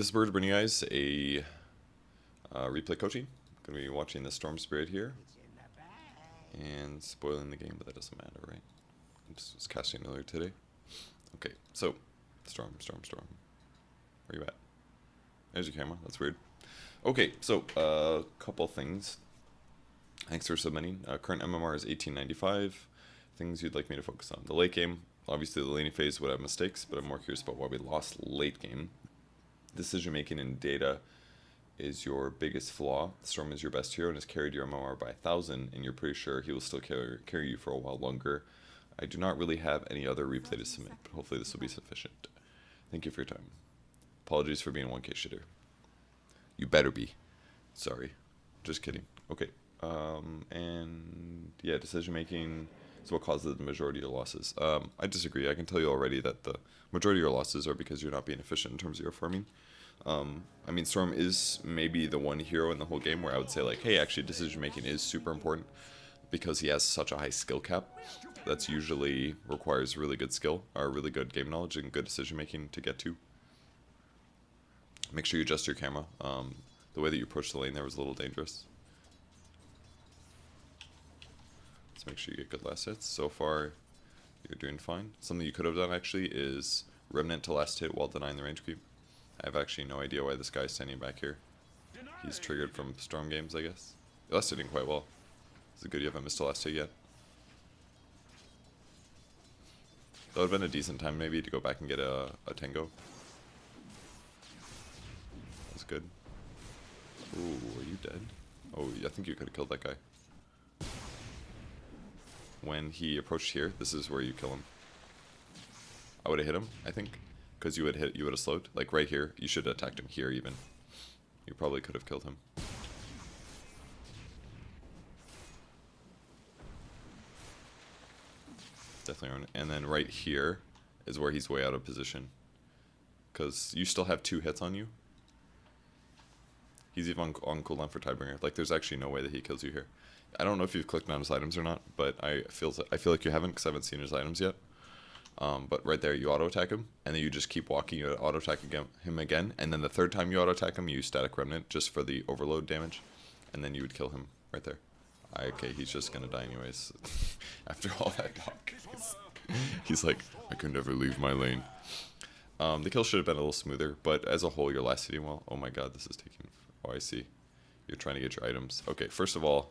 this is Purge bringing you guys a replay coaching. I'm going to be watching the Storm Spirit here and spoiling the game, but that doesn't matter, right? I just was casting earlier today. Okay, so Storm. Where you at? There's your camera. That's weird. Okay, so a couple things. Thanks for submitting. Current MMR is 1895. Things you'd like me to focus on. The late game, obviously the laning phase would have mistakes, but I'm more curious about why we lost late game. Decision making in data is your biggest flaw. Storm is your best hero and has carried your MMR by 1,000, and you're pretty sure he will still carry you for a while longer. I do not really have any other replay to submit, but hopefully this will be sufficient. Thank you for your time. Apologies for being a 1K shitter. You better be. Sorry. Just kidding. Okay. And yeah, decision making is what causes the majority of your losses. I disagree. I can tell you already that the majority of your losses are because you're not being efficient in terms of your farming. I mean, Storm is maybe the one hero in the whole game where I would say, like, hey, actually decision making is super important because he has such a high skill cap. That's usually requires really good skill, or really good game knowledge and good decision making to get to. Make sure you adjust your camera. The way that you approached the lane there was a little dangerous. Let's make sure you get good last hits. So far, you're doing fine. Something you could have done actually is Remnant to last hit while denying the range creep. I have actually no idea why this guy's standing back here. He's triggered from Storm games, I guess. You're last hitting quite well. Is it good you haven't missed a last hit yet? That would have been a decent time maybe to go back and get a Tango. That's good. Ooh, are you dead? Oh, I think you could have killed that guy. When he approached here, this is where you kill him. I would have hit him, I think, because you would have slowed. Like right here, you should have attacked him here even. You probably could have killed him. Definitely own it. And then right here is where he's way out of position, because you still have 2 hits on you. He's even on cooldown for Tidebringer. Like, there's actually no way that he kills you here. I don't know if you've clicked on his items or not, but I feel like you haven't because I haven't seen his items yet. But right there, you auto attack him, and then you just keep walking. You auto attack him again, and then the third time you auto attack him, you use Static Remnant just for the overload damage, and then you would kill him right there. Okay, he's just gonna die anyways. After all that talk, he's like, I can never leave my lane. The kill should have been a little smoother, but as a whole, you're last hitting well. Oh my god, this is taking. Oh, I see. You're trying to get your items. Okay, first of all,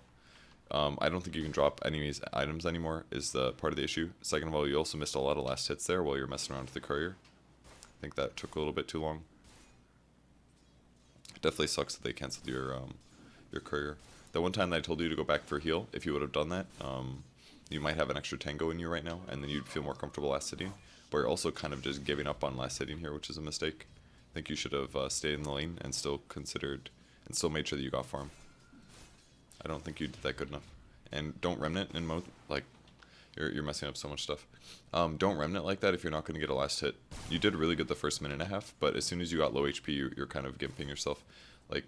I don't think you can drop enemies' items anymore is the part of the issue. Second of all, you also missed a lot of last hits there while you're messing around with the courier. I think that took a little bit too long. It definitely sucks that they canceled your courier. The one time that I told you to go back for a heal, if you would have done that, you might have an extra Tango in you right now, and then you'd feel more comfortable last hitting. But you're also kind of just giving up on last hitting here, which is a mistake. I think you should have stayed in the lane and still made sure that you got farm. I don't think you did that good enough. And don't Remnant in mode, like, you're messing up so much stuff. Don't Remnant like that if you're not going to get a last hit. You did really good the first minute and a half, but as soon as you got low HP, you're kind of gimping yourself. Like,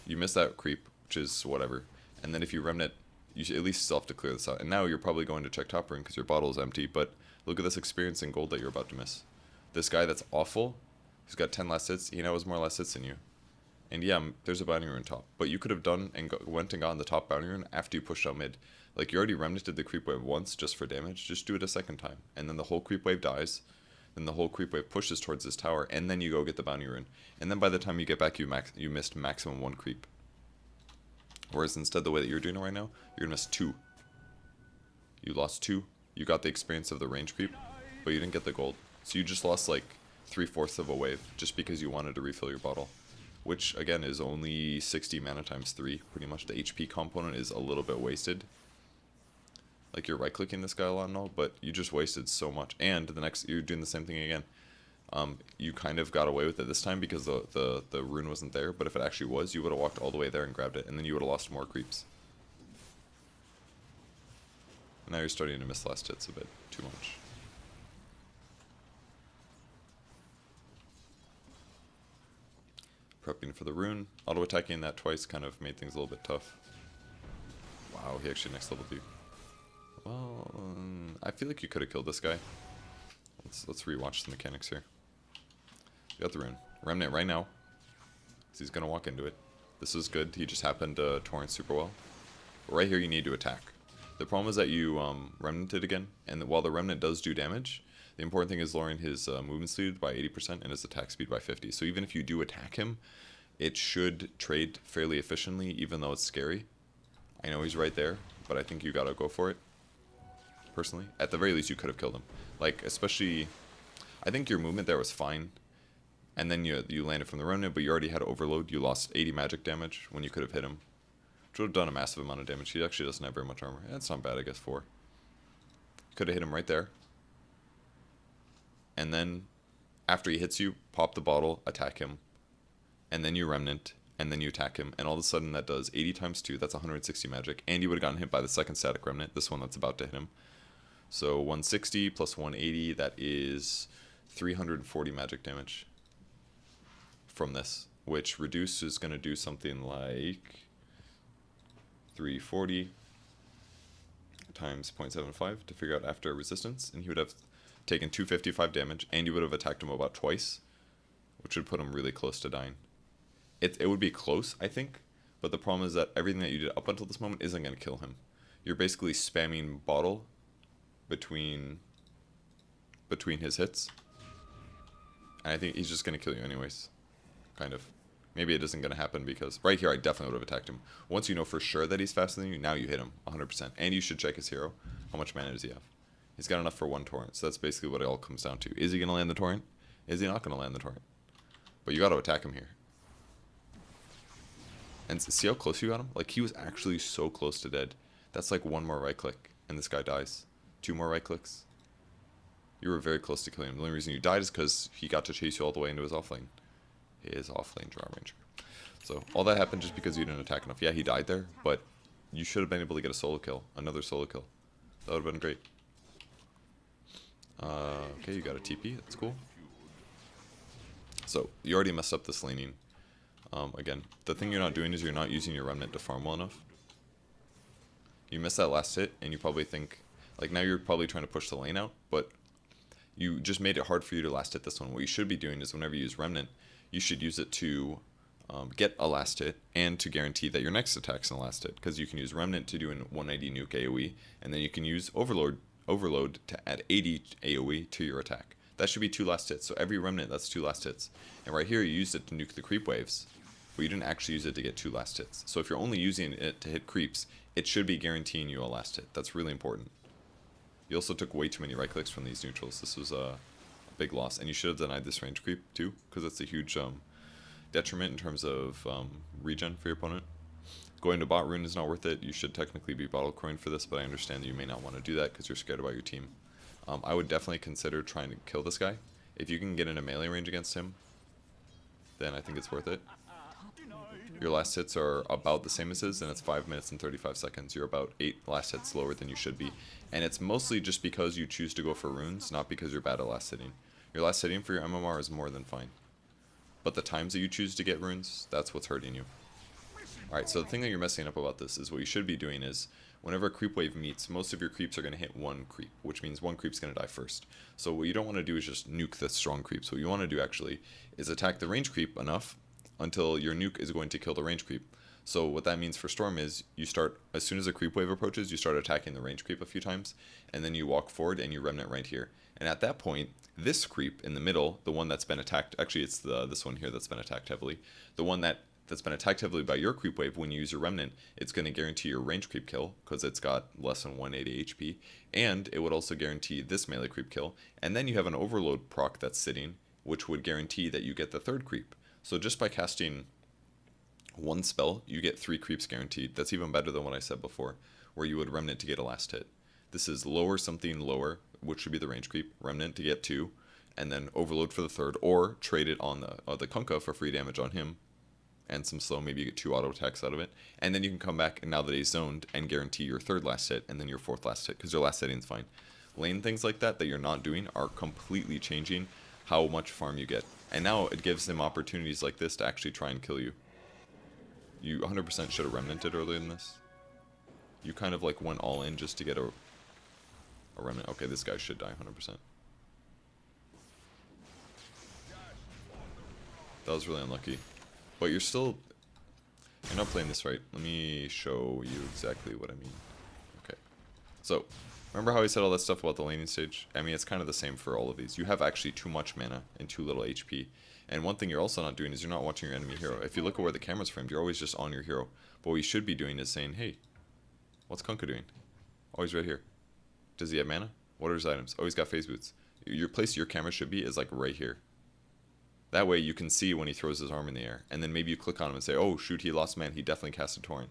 you missed that creep, which is whatever. And then if you Remnant, you should at least still have to clear this out. And now you're probably going to check top ring because your bottle is empty, but look at this experience in gold that you're about to miss. This guy that's awful, he's got 10 last hits, he now has more last hits than you. And yeah, there's a bounty rune top, but you could have done and went and gotten the top bounty rune after you pushed out mid. Like, you already remnanted the creep wave once just for damage, just do it a second time. And then the whole creep wave dies, then the whole creep wave pushes towards this tower, and then you go get the bounty rune. And then by the time you get back, you missed maximum 1 creep. Whereas instead, the way that you're doing it right now, you're gonna miss 2. You lost 2, you got the experience of the range creep, but you didn't get the gold. So you just lost like 3/4 of a wave just because you wanted to refill your bottle. Which, again, is only 60 mana times 3, pretty much. The HP component is a little bit wasted. Like, you're right-clicking this guy a lot and all, but you just wasted so much. And the next, you're doing the same thing again. You kind of got away with it this time because the rune wasn't there, but if it actually was, you would have walked all the way there and grabbed it, and then you would have lost more creeps. And now you're starting to miss last hits a bit too much. Prepping for the rune. Auto-attacking that twice kind of made things a little bit tough. Wow, he actually next leveled you. Well, I feel like you could have killed this guy. Let's rewatch the mechanics here. You got the rune. Remnant right now. because he's going to walk into it. This was good. He just happened to torrent super well. But right here, you need to attack. The problem is that you remnanted again, and while the remnant does do damage, the important thing is lowering his movement speed by 80% and his attack speed by 50. So even if you do attack him, it should trade fairly efficiently, even though it's scary. I know he's right there, but I think you gotta go for it. Personally, at the very least, you could have killed him. Like, especially, I think your movement there was fine, and then you landed from the remnant, but you already had overload. You lost 80 magic damage when you could have hit him, which would have done a massive amount of damage. He actually doesn't have very much armor. That's not bad, I guess. 4. Could have hit him right there, and then after he hits you, pop the bottle, attack him, and then you remnant, and then you attack him, and all of a sudden that does 80 times 2, that's 160 magic, and you would have gotten hit by the second static remnant, this one that's about to hit him. So 160 plus 180, that is 340 magic damage from this, which reduce is going to do something like 340 times 0.75 to figure out after resistance, and he would have taken 255 damage, and you would have attacked him about twice, which would put him really close to dying. It would be close, I think, but the problem is that everything that you did up until this moment isn't going to kill him. You're basically spamming bottle between his hits, and I think he's just going to kill you anyways, kind of. Maybe it isn't going to happen because right here I definitely would have attacked him. Once you know for sure that he's faster than you, now you hit him 100%. And you should check his hero. How much mana does he have? He's got enough for 1 torrent, so that's basically what it all comes down to. Is he going to land the torrent? Is he not going to land the torrent? But you got to attack him here. And see how close you got him? Like, he was actually so close to dead. That's like 1 more right click, and this guy dies. 2 more right clicks. You were very close to killing him. The only reason you died is because he got to chase you all the way into his offlane. His offlane draw ranger. So, all that happened just because you didn't attack enough. Yeah, he died there, but you should have been able to get a solo kill. Another solo kill. That would have been great. Okay, you got a TP. That's cool. So, you already messed up this laning. Again, the thing you're not doing is you're not using your remnant to farm well enough. You missed that last hit, and you probably think, like, now you're probably trying to push the lane out, but you just made it hard for you to last hit this one. What you should be doing is whenever you use remnant, you should use it to get a last hit and to guarantee that your next attack's in the last hit, because you can use remnant to do an 190 nuke AoE, and then you can use overload to add 80 AoE to your attack. That should be 2 last hits. So every remnant, that's 2 last hits. And right here, you used it to nuke the creep waves, but you didn't actually use it to get 2 last hits. So if you're only using it to hit creeps, it should be guaranteeing you a last hit. That's really important. You also took way too many right clicks from these neutrals. This was a big loss, and you should have denied this range creep too, because that's a huge detriment in terms of regen for your opponent. Going to bot rune is not worth it. You should technically be bottle coin for this, but I understand that you may not want to do that because you're scared about your team. I would definitely consider trying to kill this guy. If you can get in a melee range against him, then I think it's worth it. Your last hits are about the same as his, and it's 5 minutes and 35 seconds. You're about 8 last hits lower than you should be. And it's mostly just because you choose to go for runes, not because you're bad at last hitting. Your last hitting for your MMR is more than fine. But the times that you choose to get runes, that's what's hurting you. Alright, so the thing that you're messing up about this is what you should be doing is, whenever a creep wave meets, most of your creeps are going to hit 1 creep, which means 1 creep's going to die first. So what you don't want to do is just nuke the strong creeps. What you want to do actually is attack the range creep enough until your nuke is going to kill the range creep. So what that means for Storm is you start, as soon as a creep wave approaches, you start attacking the range creep a few times, and then you walk forward and you remnant right here. And at that point, this creep in the middle, the one that's been attacked, actually it's this one here that's been attacked heavily, the one that's been attacked heavily by your creep wave, when you use your remnant, it's going to guarantee your range creep kill, because it's got less than 180 HP, and it would also guarantee this melee creep kill, and then you have an overload proc that's sitting, which would guarantee that you get the 3rd creep. So just by casting 1 spell, you get 3 creeps guaranteed. That's even better than what I said before, where you would remnant to get a last hit. This is lower something lower, which should be the range creep, remnant to get 2, and then overload for the 3rd, or trade it on the Kunkka for free damage on him, and some slow, maybe you get 2 auto attacks out of it, and then you can come back, and now that he's zoned, and guarantee your 3rd last hit, and then your 4th last hit, because your last hitting's fine. Lane things like that you're not doing are completely changing how much farm you get. And now it gives them opportunities like this to actually try and kill you. You 100% should have remnanted earlier than this. You kind of like went all in just to get a remnant. Okay, this guy should die 100%. That was really unlucky. But you're still... You're not playing this right. Let me show you exactly what I mean. Okay. So, remember how I said all that stuff about the laning stage? I mean, it's kind of the same for all of these. You have actually too much mana and too little HP. And one thing you're also not doing is you're not watching your enemy hero. If you look at where the camera's framed, you're always just on your hero. But what you should be doing is saying, hey, what's Kunkka doing? Oh, he's right here. Does he have mana? What are his items? Oh, he's got phase boots. Your place your camera should be is like right here. That way you can see when he throws his arm in the air. And then maybe you click on him and say, oh shoot, he lost man, he definitely cast a torrent.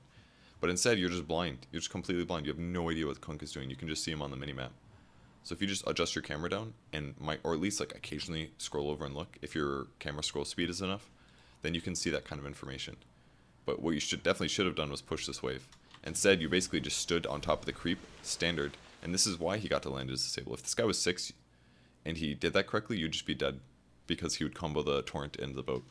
But instead you're just blind. You're just completely blind. You have no idea what Kunkka is doing. You can just see him on the minimap. So if you just adjust your camera down and or at least like occasionally scroll over and look, if your camera scroll speed is enough, then you can see that kind of information. But what you definitely should have done was push this wave. Instead, you basically just stood on top of the creep, standard, and this is why he got to land as disable. If this guy was 6 and he did that correctly, you'd just be dead, because he would combo the torrent into the boat.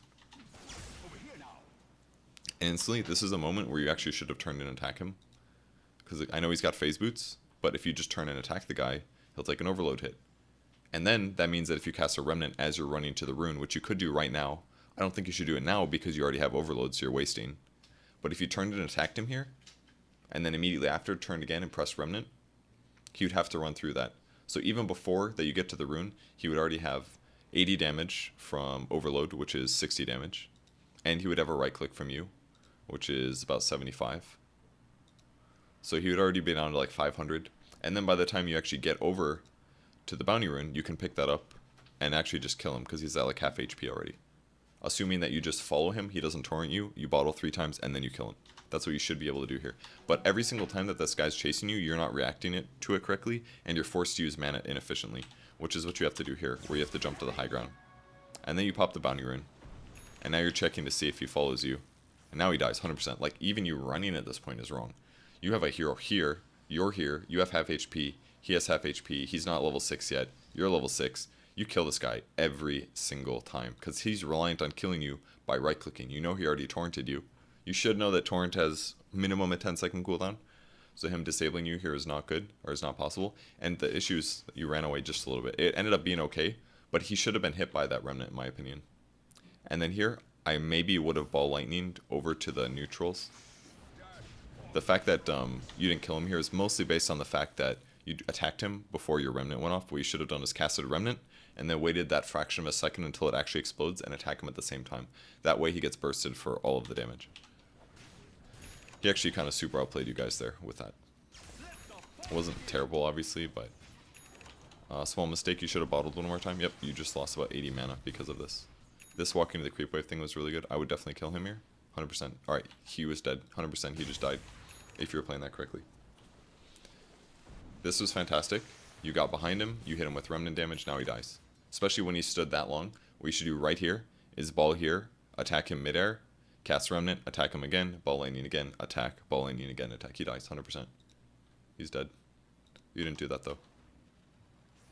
And instantly, this is a moment where you actually should have turned and attack him, because I know he's got phase boots, but if you just turn and attack the guy, he'll take an overload hit. And then that means that if you cast a remnant as you're running to the rune, which you could do right now, I don't think you should do it now because you already have overload, so you're wasting. But if you turned and attacked him here, and then immediately after turned again and pressed remnant, he would have to run through that. So even before that you get to the rune, he would already have 80 damage from overload, which is 60 damage. And he would have a right click from you, which is about 75. So he would already be down to like 500. And then by the time you actually get over to the bounty rune, you can pick that up and actually just kill him because he's at like half HP already. Assuming that you just follow him, he doesn't torrent you, you bottle 3 times, and then you kill him. That's what you should be able to do here. But every single time that this guy's chasing you, you're not reacting to it correctly, and you're forced to use mana inefficiently, which is what you have to do here, where you have to jump to the high ground. And then you pop the bounty rune, and now you're checking to see if he follows you. And now he dies 100%. Like, even you running at this point is wrong. You have a hero here, you're here, you have half HP, he has half HP, he's not level 6 yet, you're level 6. You kill this guy every single time, because he's reliant on killing you by right-clicking. You know he already torrented you. You should know that torrent has minimum a 10-second cooldown, so him disabling you here is not good, or is not possible. And the issue is that you ran away just a little bit. It ended up being okay, but he should have been hit by that remnant, in my opinion. And then here, I maybe would have ball lightninged over to the neutrals. The fact that you didn't kill him here is mostly based on the fact that you attacked him before your remnant went off. What you should have done is casted a remnant, and then waited that fraction of a second until it actually explodes and attack him at the same time. That way he gets bursted for all of the damage. He actually kind of super outplayed you guys there with that. It wasn't terrible, obviously, but small mistake. You should have bottled one more time. Yep, you just lost about 80 mana because of this. This walking to the creep wave thing was really good. I would definitely kill him here. 100%. Alright, he was dead. 100%. He just died. If you were playing that correctly. This was fantastic. You got behind him. You hit him with remnant damage. Now he dies. Especially when he stood that long. What you should do right here is ball here, attack him midair, cast remnant, attack him again, ball lightning again, attack, ball lightning again, attack. He dies 100%. He's dead. You didn't do that though.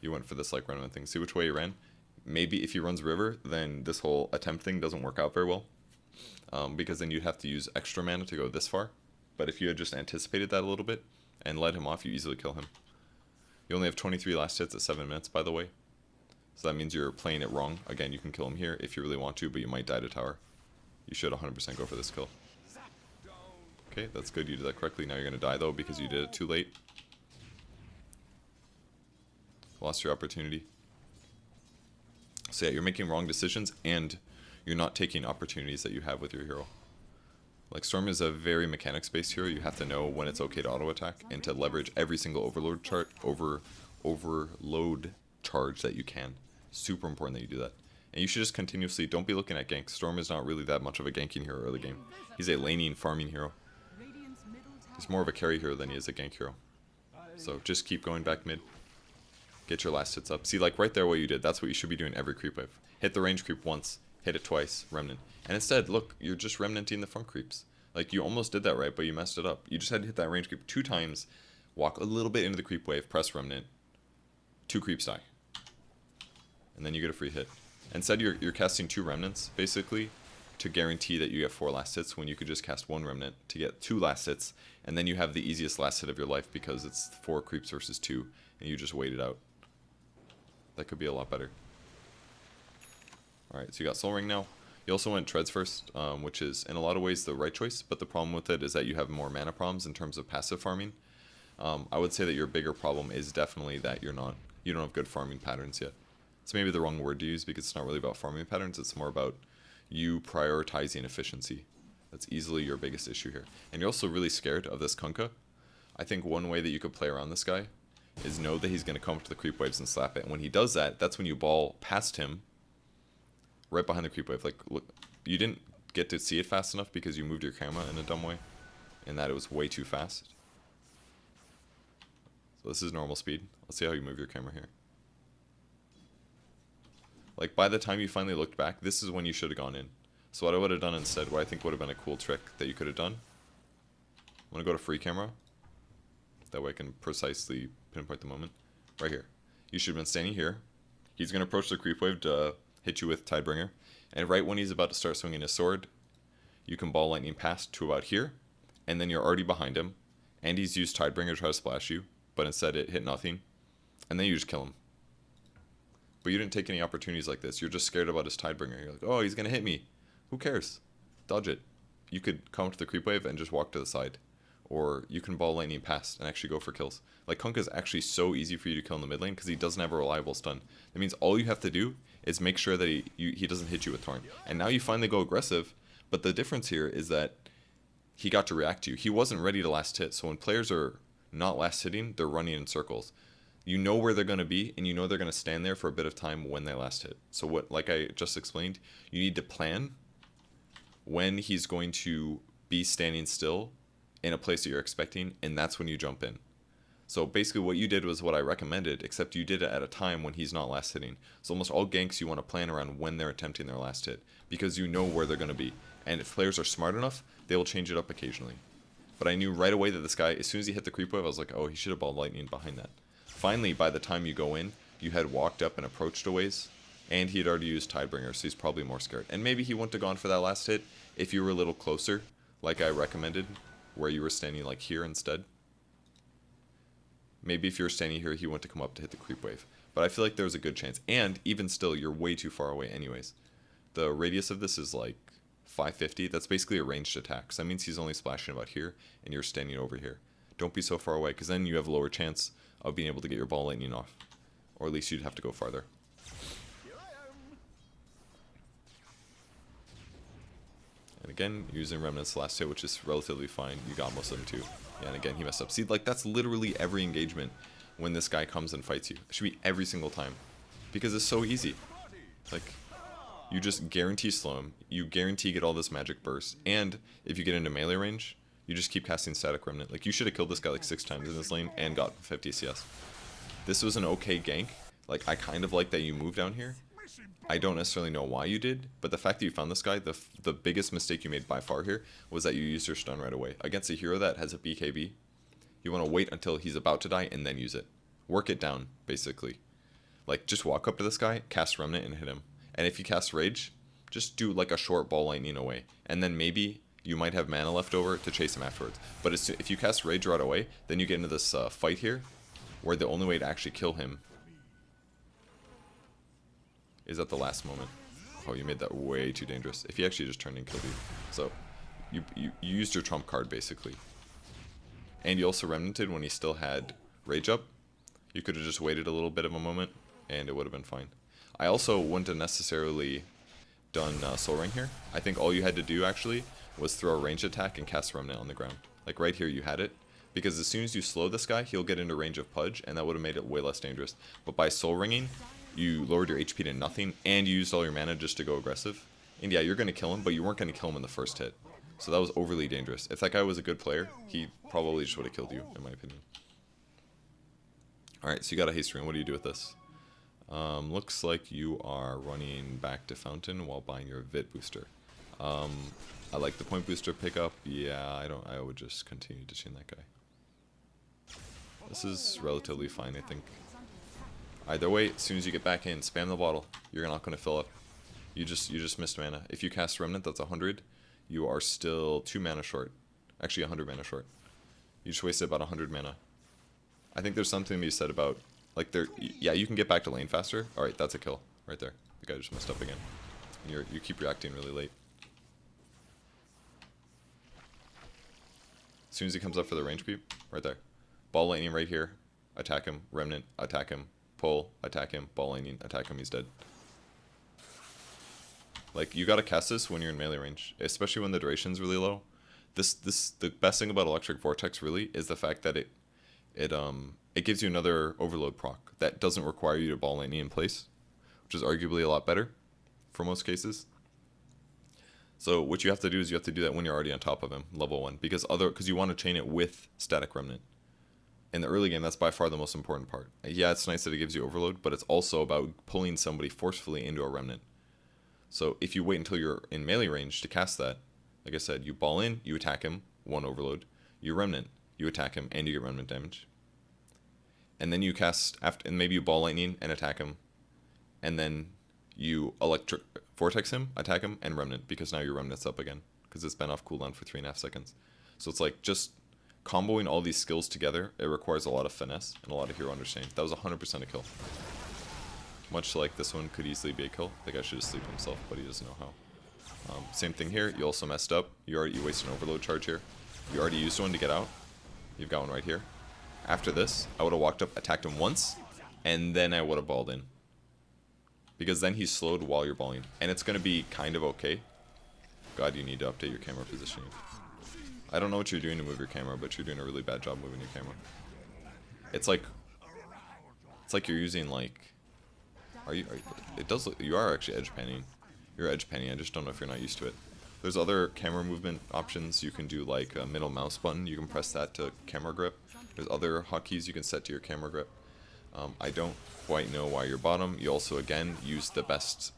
You went for this like remnant thing. See which way he ran? Maybe if he runs river, then this whole attempt thing doesn't work out very well. Because then you'd have to use extra mana to go this far. But if you had just anticipated that a little bit and led him off, you easily kill him. You only have 23 last hits at 7 minutes, by the way. So that means you're playing it wrong. Again, you can kill him here if you really want to, but you might die to tower. You should 100% go for this kill. Okay, that's good. You did that correctly. Now you're going to die, though, because you did it too late. Lost your opportunity. So yeah, you're making wrong decisions, and you're not taking opportunities that you have with your hero. Like, Storm is a very mechanics-based hero. You have to know when it's okay to auto-attack, and to leverage every single overload charge that you can. Super important that you do that. And you should just continuously, don't be looking at ganks. Storm is not really that much of a ganking hero early game. He's a laning, farming hero. He's more of a carry hero than he is a gank hero. So just keep going back mid. Get your last hits up. See, like right there what you did, that's what you should be doing every creep wave. Hit the range creep once, hit it twice, remnant. And instead, look, you're just remnanting the front creeps. Like, you almost did that right, but you messed it up. You just had to hit that range creep 2 times, walk a little bit into the creep wave, press remnant, 2 creeps die. And then you get a free hit. Instead, you're casting 2 remnants, basically, to guarantee that you get 4 last hits, when you could just cast 1 remnant to get 2 last hits, and then you have the easiest last hit of your life because it's 4 creeps versus 2, and you just wait it out. That could be a lot better. Alright, so you got Soul Ring now. You also went treads first, which is in a lot of ways the right choice, but the problem with it is that you have more mana problems in terms of passive farming. I would say that your bigger problem is definitely that you don't have good farming patterns yet. It's maybe the wrong word to use because it's not really about farming patterns, it's more about you prioritizing efficiency. That's easily your biggest issue here. And you're also really scared of this Kunkka. I think one way that you could play around this guy is know that he's going to come up to the creep waves and slap it. And when he does that, that's when you ball past him, right behind the creep wave. Like, look, you didn't get to see it fast enough because you moved your camera in a dumb way, and that it was way too fast. So this is normal speed. Let's see how you move your camera here. Like, by the time you finally looked back, this is when you should have gone in. So what I would have done instead, what I think would have been a cool trick that you could have done, I'm going to go to free camera. That way I can precisely pinpoint the moment. Right here. You should have been standing here. He's going to approach the creep wave to hit you with Tidebringer. And right when he's about to start swinging his sword, you can ball lightning past to about here. And then you're already behind him. And he's used Tidebringer to try to splash you. But instead it hit nothing. And then you just kill him. But you didn't take any opportunities like this. You're just scared about his Tidebringer. You're like, oh, he's going to hit me. Who cares? Dodge it. You could come to the creep wave and just walk to the side. Or you can ball lightning past and actually go for kills. Like, Kunkka is actually so easy for you to kill in the mid lane because he doesn't have a reliable stun. That means all you have to do is make sure that he doesn't hit you with Torn. And now you finally go aggressive, but the difference here is that he got to react to you. He wasn't ready to last hit, so when players are not last hitting, they're running in circles. You know where they're going to be, and you know they're going to stand there for a bit of time when they last hit. So what, like I just explained, you need to plan when he's going to be standing still in a place that you're expecting, and that's when you jump in. So basically what you did was what I recommended, except you did it at a time when he's not last hitting. So almost all ganks you want to plan around when they're attempting their last hit, because you know where they're going to be. And if players are smart enough, they will change it up occasionally. But I knew right away that this guy, as soon as he hit the creep wave, I was like, oh, he should have balled lightning behind that. Finally, by the time you go in, you had walked up and approached a ways, and he had already used Tidebringer, so he's probably more scared. And maybe he wouldn't have gone for that last hit if you were a little closer, like I recommended, where you were standing like here instead. Maybe if you were standing here, he went to come up to hit the creep wave. But I feel like there was a good chance. And even still, you're way too far away anyways. The radius of this is like 550. That's basically a ranged attack. So that means he's only splashing about here, and you're standing over here. Don't be so far away, because then you have a lower chance of being able to get your ball lightning off. Or at least you'd have to go farther. And again, using Remnant's last hit, which is relatively fine. You got most of them too. Yeah, and again, he messed up. See, like, that's literally every engagement when this guy comes and fights you. It should be every single time. Because it's so easy. Like, you just guarantee slow him. You guarantee get all this magic burst. And if you get into melee range, you just keep casting Static Remnant. Like, you should have killed this guy like 6 times in this lane and got 50 CS. This was an okay gank. Like, I kind of like that you moved down here. I don't necessarily know why you did, but the fact that you found this guy, the biggest mistake you made by far here was that you used your stun right away. Against a hero that has a BKB, you want to wait until he's about to die and then use it. Work it down, basically. Like, just walk up to this guy, cast Remnant, and hit him. And if you cast Rage, just do like a short ball lightning away. And then maybe you might have mana left over to chase him afterwards. But if you cast Rage right away, then you get into this fight here, where the only way to actually kill him is at the last moment. Oh, you made that way too dangerous. If he actually just turned and killed you. So, you used your trump card, basically. And you also Remnanted when he still had Rage up. You could have just waited a little bit of a moment, and it would have been fine. I also wouldn't have necessarily done Soul Ring here. I think all you had to do, actually, was throw a ranged attack and cast Remnant on the ground. Like, right here you had it. Because as soon as you slow this guy, he'll get into range of Purge, and that would have made it way less dangerous. But by Soul Ringing, you lowered your HP to nothing, and you used all your mana just to go aggressive. And yeah, you're going to kill him, but you weren't going to kill him in the first hit. So that was overly dangerous. If that guy was a good player, he probably just would have killed you, in my opinion. Alright, so you got a haste ring. What do you do with this? Looks like you are running back to Fountain while buying your Vit booster. I like the point booster pickup. Yeah, I would just continue ditching that guy. This is relatively fine, I think. Either way, as soon as you get back in, spam the bottle. You're not going to fill up. You just missed mana. If you cast Remnant, that's 100. You are still 2 mana short. Actually, 100 mana short. You just wasted about 100 mana. I think there's something to be said about, like, yeah, you can get back to lane faster. Alright, that's a kill right there. The guy just messed up again. You keep reacting really late. As soon as he comes up for the range creep, right there. Ball lightning right here. Attack him. Remnant. Attack him. Pull. Attack him. Ball lightning. Attack him. He's dead. Like, you gotta cast this when you're in melee range, especially when the duration's really low. The best thing about Electric Vortex really is the fact that it gives you another overload proc that doesn't require you to ball lightning in place, which is arguably a lot better for most cases. So what you have to do is you have to do that when you're already on top of him, level 1, because you want to chain it with Static Remnant. In the early game, that's by far the most important part. Yeah, it's nice that it gives you overload, but it's also about pulling somebody forcefully into a Remnant. So if you wait until you're in melee range to cast that, like I said, you ball in, you attack him, 1 overload. You Remnant, you attack him, and you get Remnant damage. And then you cast, and maybe you ball lightning and attack him. And then you Electric Vortex him, attack him, and Remnant, because now your Remnant's up again. Because it's been off cooldown for 3.5 seconds. So it's like, just comboing all these skills together, it requires a lot of finesse and a lot of hero understanding. That was 100% a kill. Much like this one could easily be a kill. The guy should just sleep himself, but he doesn't know how. Same thing here. You also messed up. You wasted an overload charge here. You already used one to get out. You've got one right here. After this, I would have walked up, attacked him once, and then I would have balled in. Because then he's slowed while you're balling. And it's going to be kind of okay. God, you need to update your camera positioning. I don't know what you're doing to move your camera, but you're doing a really bad job moving your camera. It's like you're using like... You are actually edge panning. You're edge panning, I just don't know if you're not used to it. There's other camera movement options. You can do like a middle mouse button. You can press that to camera grip. There's other hotkeys you can set to your camera grip. I don't quite know why you're bottom. You also, again, use the best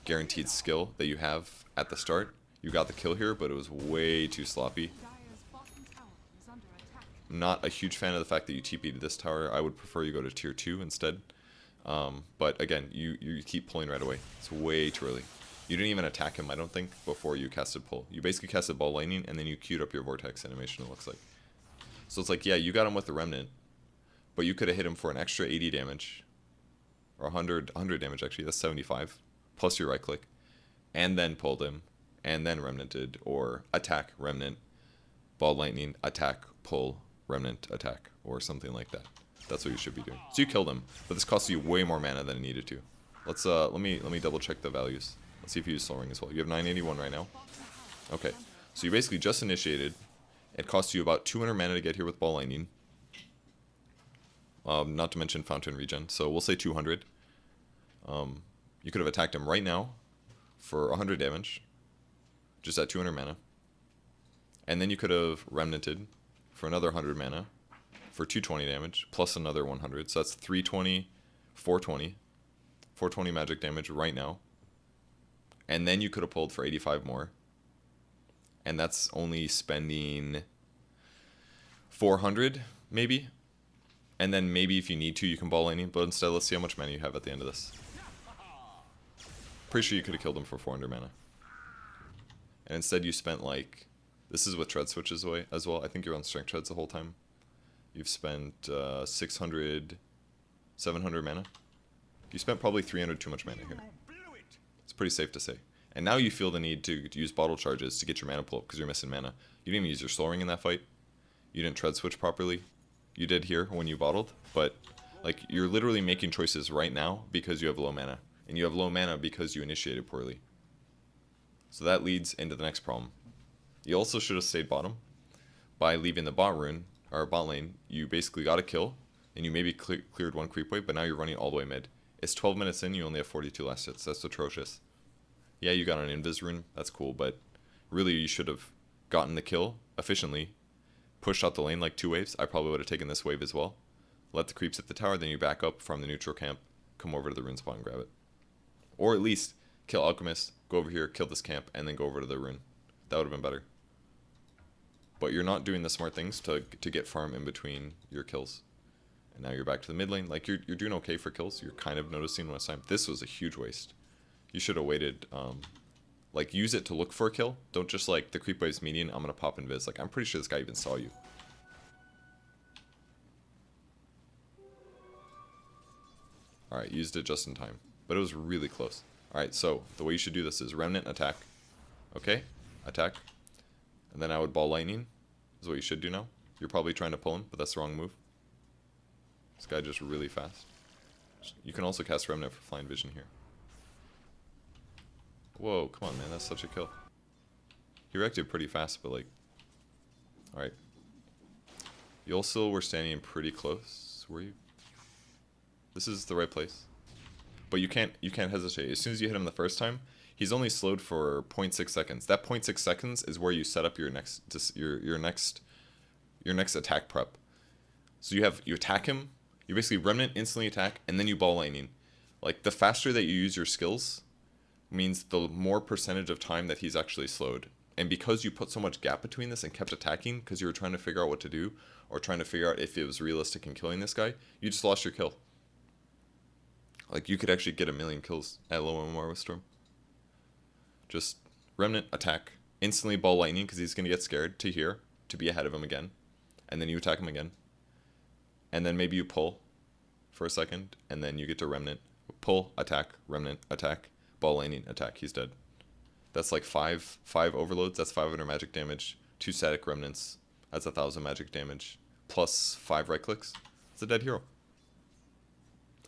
guaranteed skill that you have at the start. You got the kill here, but it was way too sloppy. Not a huge fan of the fact that you TP'd this tower. I would prefer you go to tier 2 instead. But again, you keep pulling right away. It's way too early. You didn't even attack him, I don't think, before you casted pull. You basically casted ball lightning, and then you queued up your vortex animation, it looks like. So it's like, yeah, you got him with the remnant, but you could have hit him for an extra 80 damage. Or 100 damage, actually. That's 75. Plus your right click. And then pulled him. And then remnanted. Or attack, remnant, ball lightning, attack, pull, remnant, attack. Or something like that. That's what you should be doing. So you killed him, but this costs you way more mana than it needed to. Let me double check the values. Let's see if you use Soul Ring as well. You have 981 right now. Okay, so you basically just initiated. It costs you about 200 mana to get here with Ball Lightning. Not to mention Fountain Regen, so we'll say 200. You could have attacked him right now for 100 damage, just at 200 mana. And then you could have Remnanted for another 100 mana for 220 damage, plus another 100. So that's 320, 420. 420 magic damage right now. And then you could have pulled for 85 more. And that's only spending 400, maybe. And then maybe if you need to, you can ball lightning. But instead, let's see how much mana you have at the end of this. Pretty sure you could have killed him for 400 mana. And instead you spent like... This is with Tread Switches away as well. I think you're on Strength Treads the whole time. You've spent 600, 700 mana. You spent probably 300 too much mana here. It's pretty safe to say. And now you feel the need to use bottle charges to get your mana pull up because you're missing mana. You didn't even use your Soul Ring in that fight. You didn't Tread Switch properly. You did here when you bottled, but like you're literally making choices right now because you have low mana. And you have low mana because you initiated poorly. So that leads into the next problem. You also should have stayed bottom. By leaving the bot rune, or bot lane, you basically got a kill, and you maybe cleared one creep wave, but now you're running all the way mid. It's 12 minutes in, you only have 42 last hits. That's atrocious. Yeah, you got an invis rune, that's cool, but really you should have gotten the kill efficiently, pushed out the lane like 2 waves. I probably would have taken this wave as well. Let the creeps hit the tower, then you back up from the neutral camp, come over to the rune spot and grab it. Or at least kill Alchemist, go over here, kill this camp, and then go over to the rune. That would have been better. But you're not doing the smart things to get farm in between your kills. And now you're back to the mid lane. Like, you're doing okay for kills. You're kind of noticing when it's time. This was a huge waste. You should have waited. Like, use it to look for a kill. Don't just, like, the creep wave's median, I'm going to pop invis. Like, I'm pretty sure this guy even saw you. Alright, used it just in time. But it was really close. Alright, so the way you should do this is Remnant, attack. Okay? Attack. And then I would Ball Lightning. Is what you should do now. You're probably trying to pull him, but that's the wrong move. This guy just really fast. You can also cast Remnant for Flying Vision here. Whoa, come on man, that's such a kill. He reacted pretty fast, but like... Alright. You also were standing pretty close, were you? This is the right place. But you can't hesitate. As soon as you hit him the first time, he's only slowed for 0.6 seconds. That 0.6 seconds is where you set up your next attack prep. So you attack him, you basically Remnant, instantly attack, and then you Ball Lightning. Like, the faster that you use your skills means the more percentage of time that he's actually slowed. And because you put so much gap between this and kept attacking because you were trying to figure out what to do, or trying to figure out if it was realistic in killing this guy, you just lost your kill. Like, you could actually get 1,000,000 kills at low MMR with Storm. Just Remnant, attack, instantly Ball Lightning because he's going to get scared to here, to be ahead of him again. And then you attack him again. And then maybe you pull for a second, and then you get to Remnant. Pull, attack, Remnant, attack, Ball Lightning, attack. He's dead. That's like 5 overloads. That's 500 magic damage. 2 static Remnants. That's 1,000 magic damage. Plus 5 right clicks. It's a dead hero.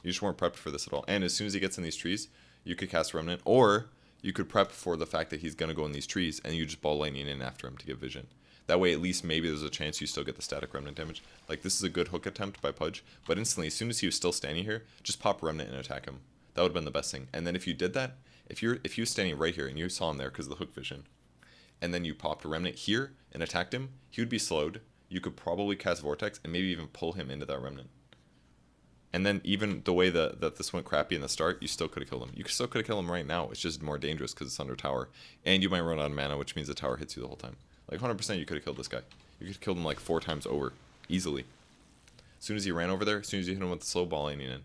You just weren't prepped for this at all. And as soon as he gets in these trees, you could cast Remnant. Or you could prep for the fact that he's going to go in these trees, and you just Ball Lightning in after him to get vision. That way, at least maybe there's a chance you still get the static Remnant damage. Like, this is a good hook attempt by Pudge. But instantly, as soon as he was still standing here, just pop Remnant and attack him. That would have been the best thing. And then if you did that, if you were standing right here and you saw him there because of the hook vision, and then you popped Remnant here and attacked him, he would be slowed. You could probably cast Vortex and maybe even pull him into that Remnant. And then even the way that this went crappy in the start, you still could have killed him. You still could have killed him right now. It's just more dangerous because it's under tower. And you might run out of mana, which means the tower hits you the whole time. Like 100% you could have killed this guy. You could have killed him like 4 times over. Easily. As soon as he ran over there, as soon as you hit him with the slow Ball Lightning in.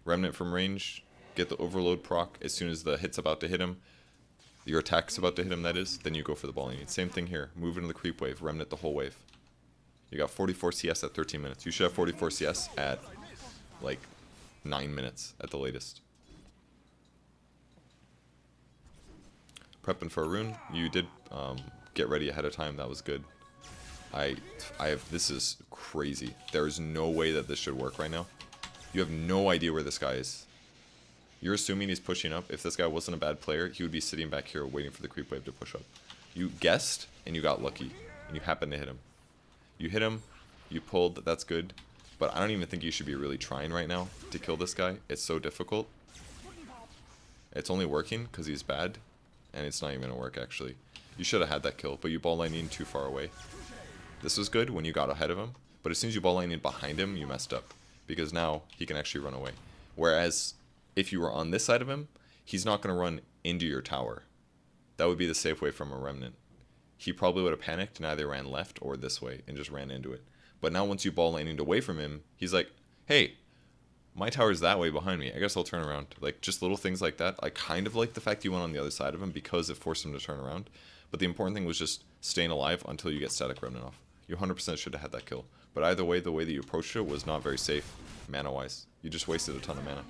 Remnant from range. Get the overload proc as soon as the hit's about to hit him. Your attack's about to hit him, that is. Then you go for the Ball Lightning. Same thing here. Move into the creep wave. Remnant the whole wave. You got 44 CS at 13 minutes. You should have 44 CS at like 9 minutes at the latest. Prepping for a rune. You did get ready ahead of time. That was good. This is crazy. There is no way that this should work right now. You have no idea where this guy is. You're assuming he's pushing up. If this guy wasn't a bad player, he would be sitting back here waiting for the creep wave to push up. You guessed, and you got lucky. And you happened to hit him. You hit him, you pulled, that's good. But I don't even think you should be really trying right now to kill this guy. It's so difficult. It's only working because he's bad. And it's not even going to work, actually. You should have had that kill, but you Ball Lightning too far away. This was good when you got ahead of him. But as soon as you Ball Lightning behind him, you messed up. Because now he can actually run away. Whereas if you were on this side of him, he's not going to run into your tower. That would be the safe way from a Remnant. He probably would have panicked and either ran left or this way and just ran into it. But now once you Ball Lightning away from him, he's like, hey, my tower's that way behind me. I guess I'll turn around. Like, just little things like that. I kind of like the fact you went on the other side of him because it forced him to turn around. But the important thing was just staying alive until you get static Remnant off. You 100% should have had that kill. But either way, the way that you approached it was not very safe, mana-wise. You just wasted a ton of mana.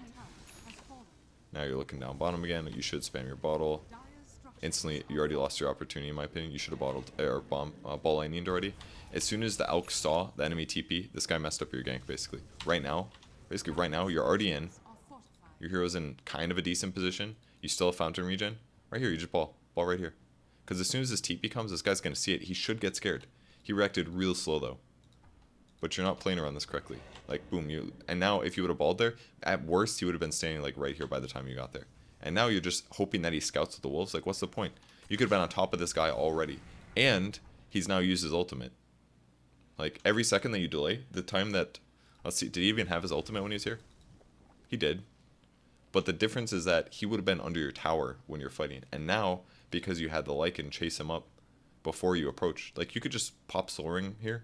Now you're looking down bottom again. You should spam your bottle. Instantly, you already lost your opportunity, in my opinion. You should have Ball Lightninged already. As soon as the Elk saw the enemy TP, this guy messed up your gank, basically. Right now, you're already in. Your hero's in kind of a decent position. You still have Fountain Regen. Right here, you just Ball right here. Because as soon as this TP comes, this guy's going to see it. He should get scared. He reacted real slow, though. But you're not playing around this correctly. Like, boom, and now if you would have balled there, at worst, he would have been standing, like, right here by the time you got there. And now you're just hoping that he scouts with the wolves. Like, what's the point? You could have been on top of this guy already. And he's now used his ultimate. Like, every second that you delay, the time that... Let's see, did he even have his ultimate when he was here? He did. But the difference is that he would have been under your tower when you're fighting. And now, because you had the Lycan chase him up before you approached, like, you could just pop Soul Ring here,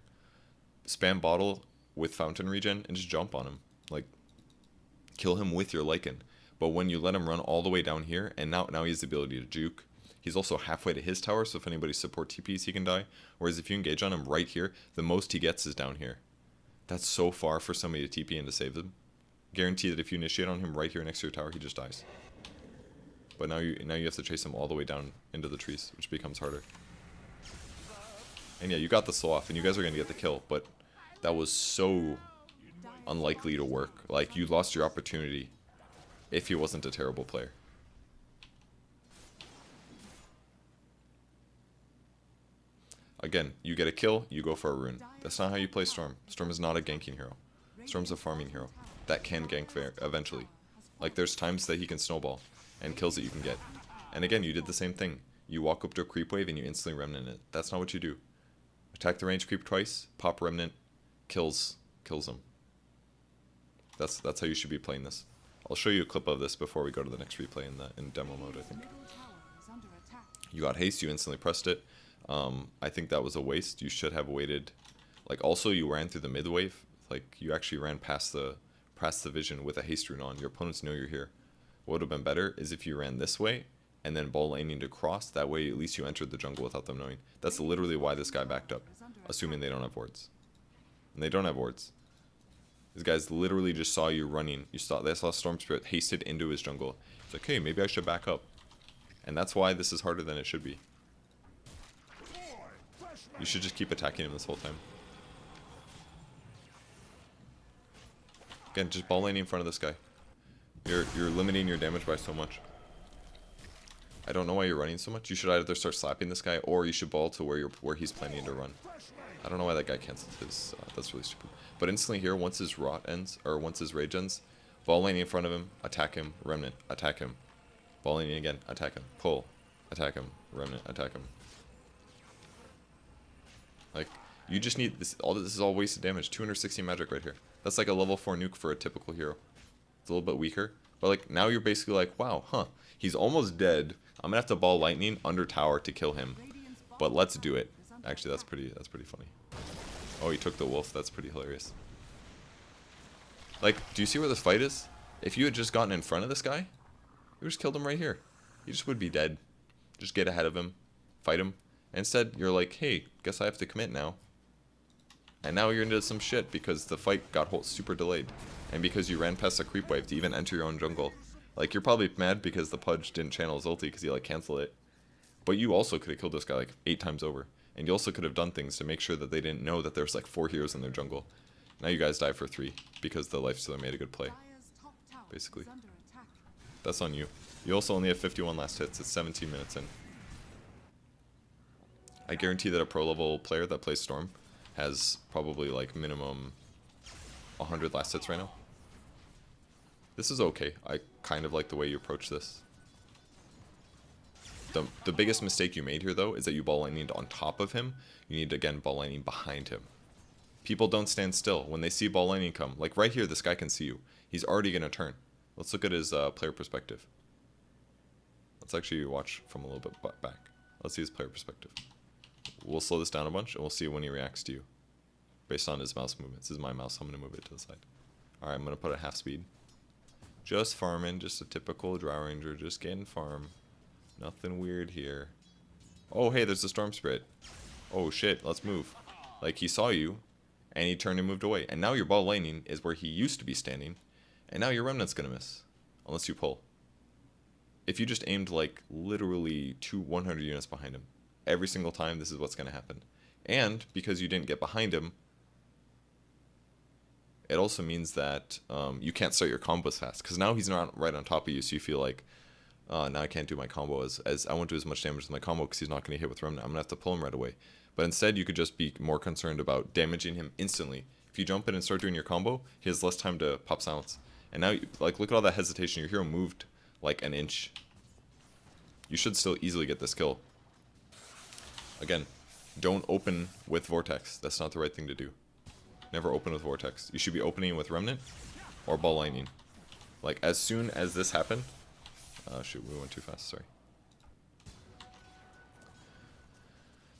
spam bottle with Fountain Regen, and just jump on him. Like, kill him with your Lycan. But when you let him run all the way down here, and now he has the ability to juke. He's also halfway to his tower, so if anybody support TPs, he can die. Whereas if you engage on him right here, the most he gets is down here. That's so far for somebody to TP in to save them. Guarantee that if you initiate on him right here next to your tower, he just dies. But now you have to chase him all the way down into the trees, which becomes harder. And yeah, you got the slow off, and you guys are going to get the kill, but that was so unlikely to work. Like, you lost your opportunity if he wasn't a terrible player. Again, you get a kill, you go for a rune. That's not how you play Storm. Storm is not a ganking hero. Storm's a farming hero that can gank eventually. Like, there's times that he can snowball and kills that you can get. And again, you did the same thing. You walk up to a creep wave and you instantly remnant it. That's not what you do. Attack the range creep twice, pop remnant, kills him. That's how you should be playing this. I'll show you a clip of this before we go to the next replay in demo mode, I think. You got haste, you instantly pressed it. I think that was a waste. You should have waited. Like, also you ran through the mid wave. Like, you actually ran past the vision with a haste rune on. Your opponents know you're here. What would have been better is if you ran this way and then ball laning to cross. That way at least you entered the jungle without them knowing. That's literally why this guy backed up, assuming they don't have wards. And they don't have wards. These guys literally just saw you running. They saw Storm Spirit hasted into his jungle. It's like, hey, maybe I should back up. And that's why this is harder than it should be. You should just keep attacking him this whole time. Again, just ball laning in front of this guy. You're limiting your damage by so much. I don't know why you're running so much. You should either start slapping this guy, or you should ball to where he's planning to run. I don't know why that guy canceled his. That's really stupid. But instantly here, once his rot ends, or once his rage ends, ball laning in front of him, attack him, remnant, attack him. Ball laning again, attack him, pull, attack him, remnant, attack him. Like, you just need this. All this is all wasted damage. 260 magic right here. That's like a level 4 nuke for a typical hero. It's a little bit weaker, but like now you're basically like, wow, huh? He's almost dead. I'm gonna have to ball lightning under tower to kill him, but let's do it. Actually, that's pretty funny. Oh, he took the wolf. That's pretty hilarious. Like, do you see where this fight is? If you had just gotten in front of this guy, you just killed him right here. He just would be dead. Just get ahead of him, fight him. Instead, you're like, hey, guess I have to commit now. And now you're into some shit because the fight got super delayed. And because you ran past a creep wave to even enter your own jungle. Like, you're probably mad because the Purge didn't channel his ulti because he, like, canceled it. But you also could have killed this guy, like, 8 times over. And you also could have done things to make sure that they didn't know that there's, like, 4 heroes in their jungle. Now you guys die for 3 because the Lifestealer made a good play. Basically. That's on you. You also only have 51 last hits. It's 17 minutes in. I guarantee that a pro level player that plays Storm has probably like minimum 100 last hits right now. This is okay. I kind of like the way you approach this. The biggest mistake you made here though is that you ball lightning on top of him. You need to again ball lightning behind him. People don't stand still. When they see ball lightning come, like right here, this guy can see you. He's already going to turn. Let's look at his player perspective. Let's actually watch from a little bit back. Let's see his player perspective. We'll slow this down a bunch, and we'll see when he reacts to you. Based on his mouse movements. This is my mouse, I'm going to move it to the side. Alright, I'm going to put it half speed. Just farming, just a typical Drow Ranger, just getting farm. Nothing weird here. Oh, hey, there's a Storm Spirit. Oh, shit, let's move. Like, he saw you, and he turned and moved away. And now your ball lightning is where he used to be standing, and now your Remnant's going to miss. Unless you pull. If you just aimed, like, literally 100 units behind him, every single time, this is what's going to happen. And because you didn't get behind him, it also means that you can't start your combos fast. Because now he's not right on top of you, so you feel like, now I can't do my combo as I won't do as much damage as my combo because he's not going to hit with Remnant. I'm going to have to pull him right away. But instead, you could just be more concerned about damaging him instantly. If you jump in and start doing your combo, he has less time to pop silence. And now, like, look at all that hesitation. Your hero moved like an inch. You should still easily get this kill. Again, don't open with Vortex. That's not the right thing to do. Never open with Vortex. You should be opening with Remnant or Ball Lightning. Like, as soon as this happened... shoot, we went too fast, sorry.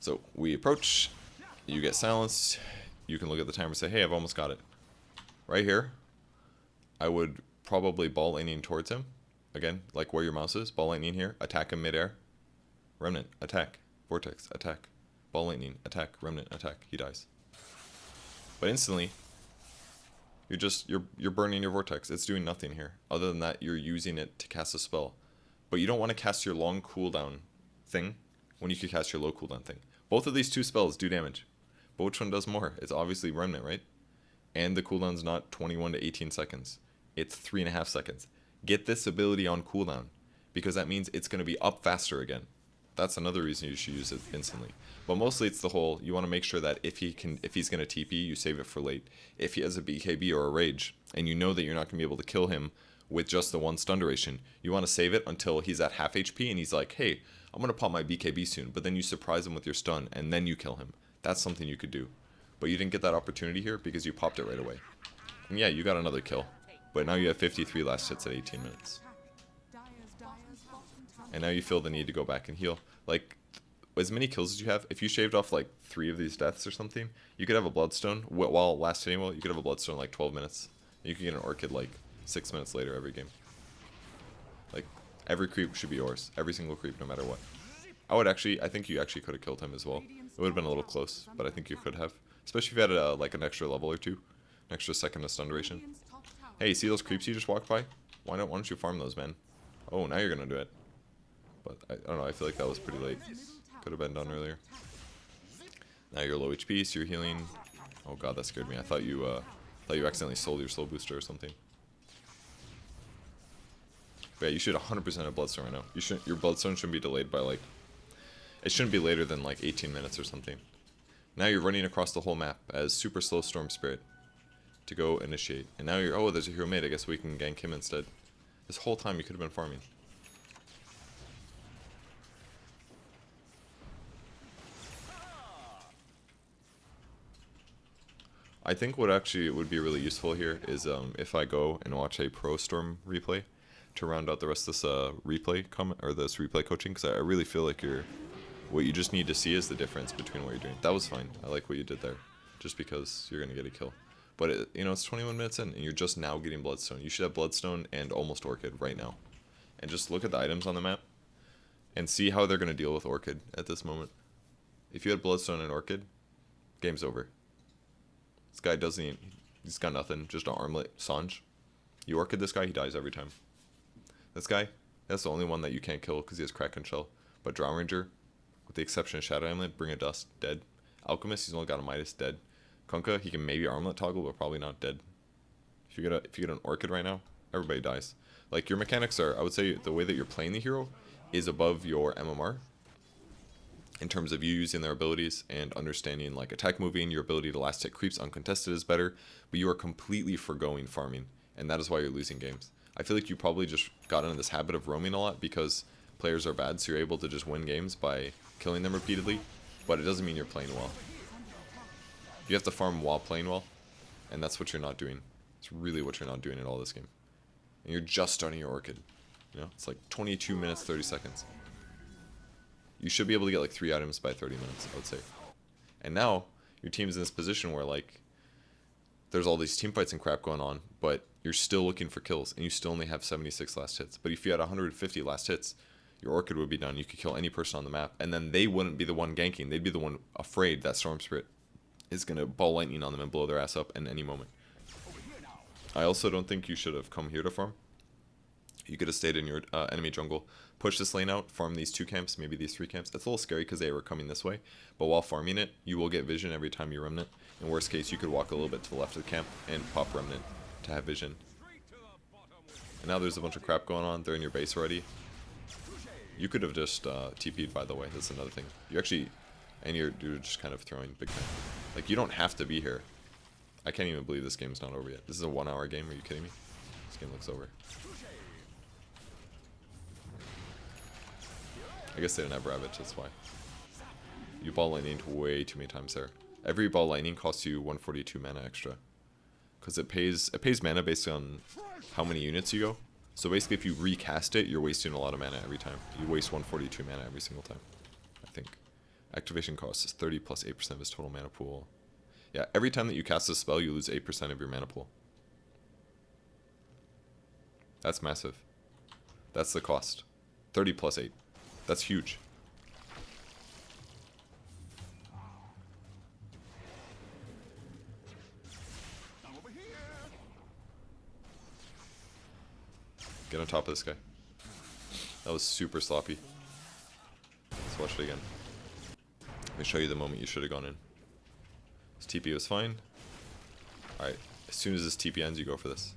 So, we approach. You get silenced. You can look at the timer and say, hey, I've almost got it. Right here, I would probably Ball Lightning towards him. Again, like where your mouse is. Ball Lightning here. Attack him midair. Remnant. Attack. Vortex. Attack. Ball Lightning. Attack. Remnant. Attack. He dies. But instantly, you're burning your Vortex. It's doing nothing here. Other than that, you're using it to cast a spell. But you don't want to cast your long cooldown thing when you could cast your low cooldown thing. Both of these two spells do damage. But which one does more? It's obviously Remnant, right? And the cooldown's not 21 to 18 seconds. It's 3.5 seconds. Get this ability on cooldown, because that means it's going to be up faster again. That's another reason you should use it instantly. But mostly it's the whole, you want to make sure that if he's going to TP, you save it for late. If he has a BKB or a Rage, and you know that you're not going to be able to kill him with just the one stun duration, you want to save it until he's at half HP and he's like, hey, I'm going to pop my BKB soon. But then you surprise him with your stun, and then you kill him. That's something you could do. But you didn't get that opportunity here because you popped it right away. And yeah, you got another kill. But now you have 53 last hits at 18 minutes. And now you feel the need to go back and heal. Like, as many kills as you have, if you shaved off like 3 of these deaths or something, you could have a Bloodstone. While last hitting well, you could have a Bloodstone in like 12 minutes. And you could get an Orchid like 6 minutes later every game. Like, every creep should be yours. Every single creep, no matter what. I think you actually could have killed him as well. It would have been a little close, but I think you could have. Especially if you had like an extra level or 2. An extra second of stun duration. Hey, see those creeps you just walked by? Why don't you farm those, man? Oh, now you're gonna do it. But I don't know, I feel like that was pretty late. Could have been done earlier. Now you're low HP, so you're healing. Oh god, that scared me. I thought you accidentally sold your slow booster or something. But yeah, you should 100% have Bloodstone right now. Your Bloodstone shouldn't be delayed by like... It shouldn't be later than like 18 minutes or something. Now you're running across the whole map as super slow Storm Spirit to go initiate. And now you're... Oh, there's a hero mate. I guess we can gank him instead. This whole time you could have been farming. I think what actually would be really useful here is if I go and watch a Pro Storm replay to round out the rest of this replay coaching, because I really feel like what you just need to see is the difference between what you're doing. That was fine. I like what you did there, just because you're gonna get a kill. But it's 21 minutes in, and you're just now getting Bloodstone. You should have Bloodstone and almost Orchid right now, and just look at the items on the map and see how they're gonna deal with Orchid at this moment. If you had Bloodstone and Orchid, game's over. This guy he's got nothing, just an armlet, Sanj. You Orchid this guy, he dies every time. This guy, that's the only one that you can't kill because he has Kraken Shell. But Drow Ranger, with the exception of Shadow Amulet, Bring a Dust, dead. Alchemist, he's only got a Midas, dead. Kunkka, he can maybe armlet toggle, but probably not dead. If you get an Orchid right now, everybody dies. Like, your mechanics are, I would say, the way that you're playing the hero is above your MMR. In terms of you using their abilities and understanding like attack moving, your ability to last hit creeps uncontested is better, but you are completely forgoing farming, and that is why you're losing games. I feel like you probably just got into this habit of roaming a lot because players are bad, so you're able to just win games by killing them repeatedly, but it doesn't mean you're playing well. You have to farm while playing well, and that's what you're not doing. It's really what you're not doing at all this game. And you're just starting your Orchid. You know, it's like 22 minutes, 30 seconds. You should be able to get like 3 items by 30 minutes, I would say. And now, your team's in this position where like, there's all these team fights and crap going on, but you're still looking for kills, and you still only have 76 last hits. But if you had 150 last hits, your Orchid would be done. You could kill any person on the map, and then they wouldn't be the one ganking. They'd be the one afraid that Storm Spirit is going to ball lightning on them and blow their ass up in any moment. I also don't think you should have come here to farm. You could have stayed in your enemy jungle, push this lane out, farm these 2 camps, maybe these 3 camps. It's a little scary because they were coming this way, but while farming it, you will get vision every time you Remnant. In worst case, you could walk a little bit to the left of the camp and pop Remnant to have vision. And now there's a bunch of crap going on. They're in your base already. You could have just TP'd, by the way. That's another thing. You actually, and you're just kind of throwing big time. Like, you don't have to be here. I can't even believe this game's not over yet. This is a 1-hour game. Are you kidding me? This game looks over. I guess they didn't have Ravage, that's why. You ball lightning way too many times there. Every ball lightning costs you 142 mana extra. Because it pays mana based on how many units you go. So basically if you recast it, you're wasting a lot of mana every time. You waste 142 mana every single time, I think. Activation cost is 30 plus 8% of his total mana pool. Yeah, every time that you cast a spell, you lose 8% of your mana pool. That's massive. That's the cost. 30 plus 8. That's huge. Get on top of this guy. That was super sloppy. Let's watch it again. Let me show you the moment you should have gone in. This TP was fine. Alright, as soon as this TP ends, you go for this.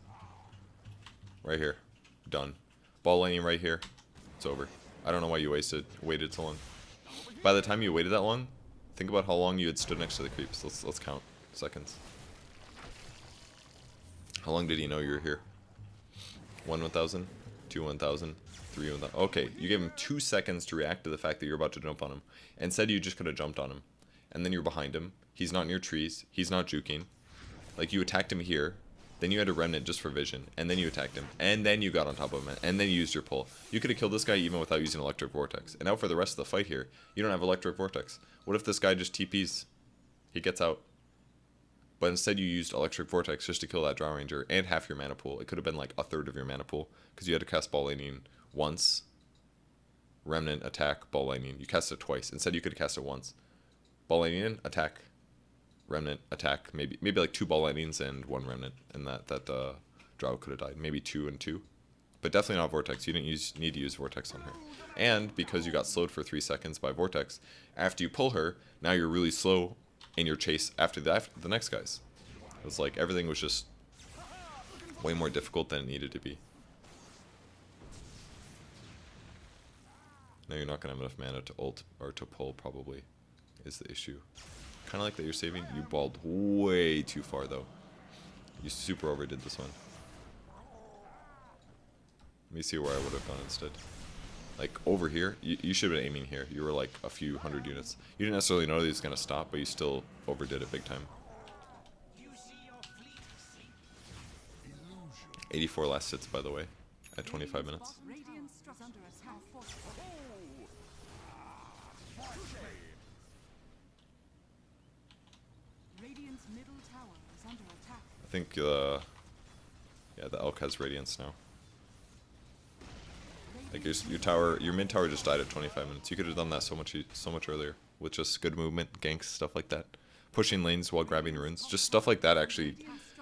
Right here. Done. Ball laning right here. It's over. I don't know why you waited so long. By the time you waited that long, think about how long you had stood next to the creeps. Let's count seconds. How long did he know you were here? 1 1000, 2 1000, 3 1000. Okay, you gave him 2 seconds to react to the fact that you're about to jump on him. And said you just could have jumped on him. And then you're behind him. He's not near trees. He's not juking. Like, you attacked him here. Then you had a remnant just for vision. And then you attacked him. And then you got on top of him. And then you used your pull. You could have killed this guy even without using Electric Vortex. And now for the rest of the fight here, you don't have Electric Vortex. What if this guy just TPs? He gets out. But instead you used Electric Vortex just to kill that Drow Ranger and half your mana pool. It could have been like a third of your mana pool. Because you had to cast Ball Lightning once. Remnant, attack, Ball Lightning. You cast it twice. Instead you could have cast it once. Ball Lightning in, attack. Remnant, attack. Maybe like 2 Ball Lightnings and 1 Remnant. And that Drow could have died. Maybe 2 and 2. But definitely not Vortex. You didn't need to use Vortex on her. And because you got slowed for 3 seconds by Vortex, after you pull her, now you're really slow in your chase after the next guys. It was like everything was just way more difficult than it needed to be. Now you're not going to have enough mana to ult or to pull, probably, is the issue. Kind of like that you're saving. You balled way too far, though. You super overdid this one. Let me see where I would have gone instead. Like, over here, you should have been aiming here. You were like a few hundred units. You didn't necessarily know that he was going to stop, but you still overdid it big time. 84 last hits, by the way, at 25 minutes. I think, yeah, the Elk has Radiance now. Like your mid tower just died at 25 minutes. You could have done that so much earlier with just good movement, ganks, stuff like that. Pushing lanes while grabbing runes, just stuff like that actually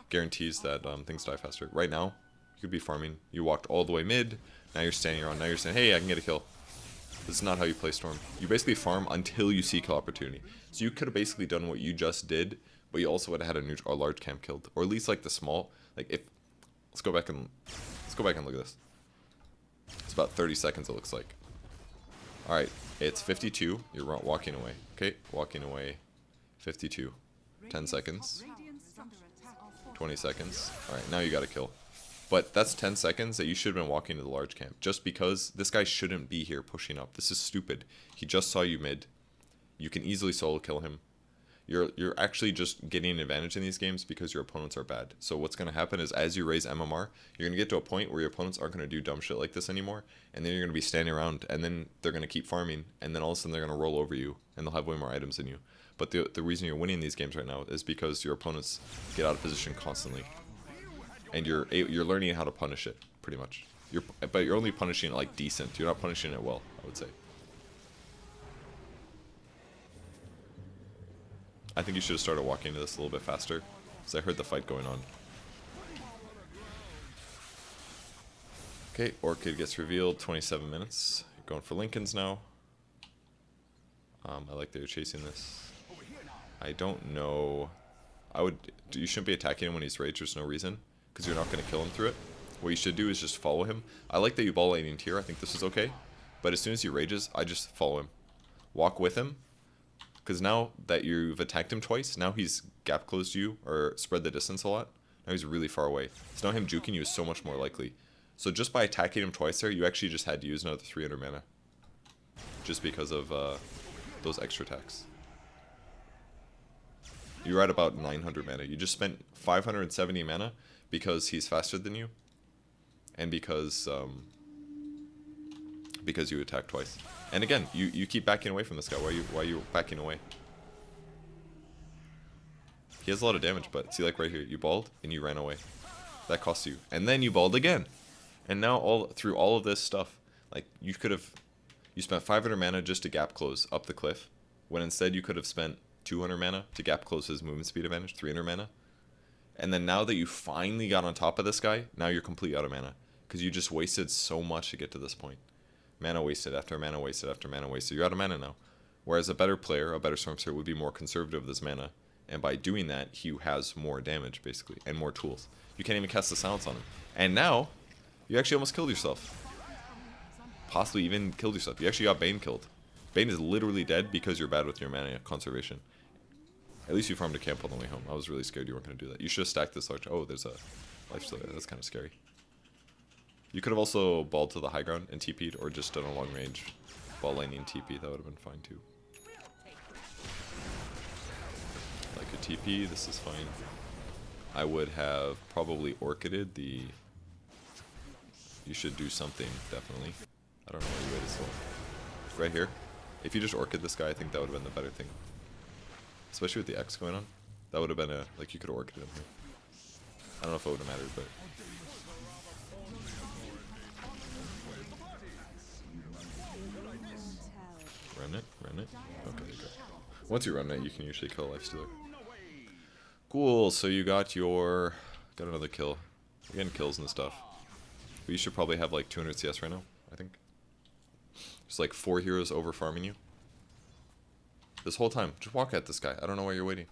guarantees that things die faster. Right now, you could be farming. You walked all the way mid. Now you're standing around. Now you're saying, "Hey, I can get a kill." This is not how you play Storm. You basically farm until you see kill opportunity. So you could have basically done what you just did, but you also would have had a large camp killed, or at least like the small. Like if let's go back and look at this. It's about 30 seconds, it looks like. Alright, it's 52. You're walking away. Okay, walking away. 52. 10 seconds. 20 seconds. Alright, now you got to kill. But that's 10 seconds that you should have been walking to the large camp. Just because this guy shouldn't be here pushing up. This is stupid. He just saw you mid. You can easily solo kill him. You're actually just getting an advantage in these games because your opponents are bad. So what's going to happen is as you raise MMR, you're going to get to a point where your opponents aren't going to do dumb shit like this anymore, and then you're going to be standing around, and then they're going to keep farming, and then all of a sudden they're going to roll over you, and they'll have way more items than you. But the reason you're winning these games right now is because your opponents get out of position constantly, and you're learning how to punish it, pretty much. But you're only punishing it like decent. You're not punishing it well, I would say. I think you should have started walking into this a little bit faster, because I heard the fight going on. Okay, Orchid gets revealed, 27 minutes. You're going for Lincolns now. I like that you're chasing this. I don't know. You shouldn't be attacking him when he's raged, there's no reason, because you're not going to kill him through it. What you should do is just follow him. I like that you ball lightning here, I think this is okay. But as soon as he rages, I just follow him. Walk with him. Because now that you've attacked him twice, now he's gap closed you or spread the distance a lot. Now he's really far away. So now him juking you is so much more likely. So just by attacking him twice there, you actually just had to use another 300 mana. Just because of those extra attacks. You're at about 900 mana. You just spent 570 mana because he's faster than you. And because you attacked twice. And again, you keep backing away from this guy. Why are you backing away? He has a lot of damage, but see, like right here, you balled and you ran away. That costs you. And then you balled again. And now through all of this stuff, like you spent 500 mana just to gap close up the cliff, when instead you could have spent 200 mana to gap close his movement speed advantage, 300 mana. And then now that you finally got on top of this guy, now you're completely out of mana. Because you just wasted so much to get to this point. Mana wasted after mana wasted after mana wasted. You're out of mana now. Whereas a better player, a better Stormsphere, would be more conservative with his mana. And by doing that, he has more damage, basically, and more tools. You can't even cast the silence on him. And now, you actually almost killed yourself. Possibly even killed yourself. You actually got Bane killed. Bane is literally dead because you're bad with your mana conservation. At least you farmed a camp on the way home. I was really scared you weren't going to do that. You should have stacked this large. Oh, there's a life steal there. That's kind of scary. You could have also balled to the high ground and TP'd, or just done a long range ball laning TP. That would have been fine too. Like a TP, this is fine. I would have probably orchided the... You should do something, definitely. I don't know why you waited so long. Right here. If you just orchid this guy, I think that would have been the better thing. Especially with the X going on. That would have been a... Like, you could have orchided him here. I don't know if it would have mattered, but... Run it, run it. Okay, there you go. Once you run it, you can usually kill a lifestealer. Cool, so you got your... Got another kill. You're getting kills and stuff. But you should probably have like 200 CS right now, I think. There's like 4 heroes over farming you. This whole time, just walk at this guy. I don't know why you're waiting.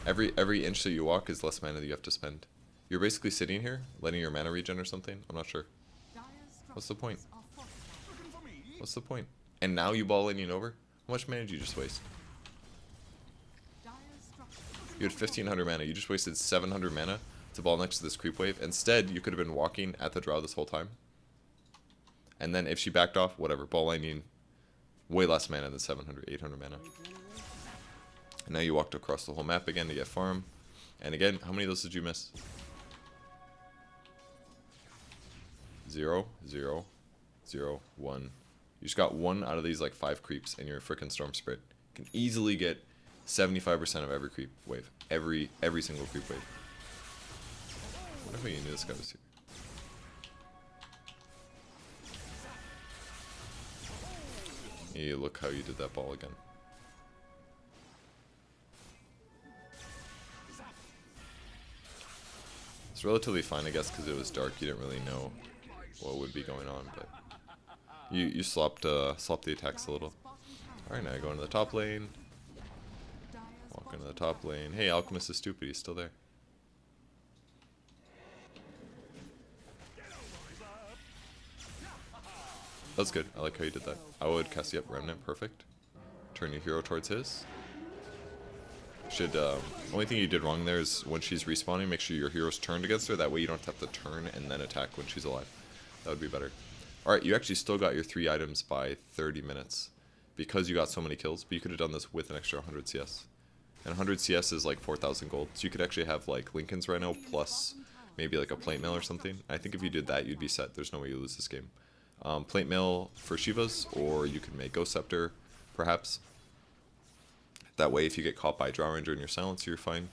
Every inch that you walk is less mana that you have to spend. You're basically sitting here, letting your mana regen or something. I'm not sure. What's the point? What's the point? And now you ball laning over? How much mana did you just waste? You had 1500 mana. You just wasted 700 mana to ball next to this creep wave. Instead, you could have been walking at the drow this whole time. And then if she backed off, whatever, ball laning way less mana than 700, 800 mana. And now you walked across the whole map again to get farm. And again, how many of those did you miss? 0, 0, 0, 1. You just got 1 out of these like 5 creeps and you're a freaking storm spirit. You can easily get 75% of every creep wave. Every single creep wave. I wonder if you knew this guy was here. Yeah, look how you did that ball again. It's relatively fine, I guess, because it was dark. You didn't really know what would be going on, but you slopped the attacks a little. All right, now go into the top lane. Walk into the top lane. Hey, Alchemist is stupid. He's still there. That's good. I like how you did that. I would cast the up Remnant. Perfect. Turn your hero towards his. Should only thing you did wrong there is when she's respawning, make sure your hero's turned against her. That way you don't have to turn and then attack when she's alive. That would be better. Alright, you actually still got your 3 items by 30 minutes. Because you got so many kills, but you could have done this with an extra 100 CS. And 100 CS is like 4,000 gold. So you could actually have like Lincoln's right now plus maybe like a plate mail or something. I think if you did that, you'd be set. There's no way you lose this game. Plate mail for Shivas, or you can make Ghost Scepter, perhaps. That way, if you get caught by Drow Ranger in your silence, you're fine.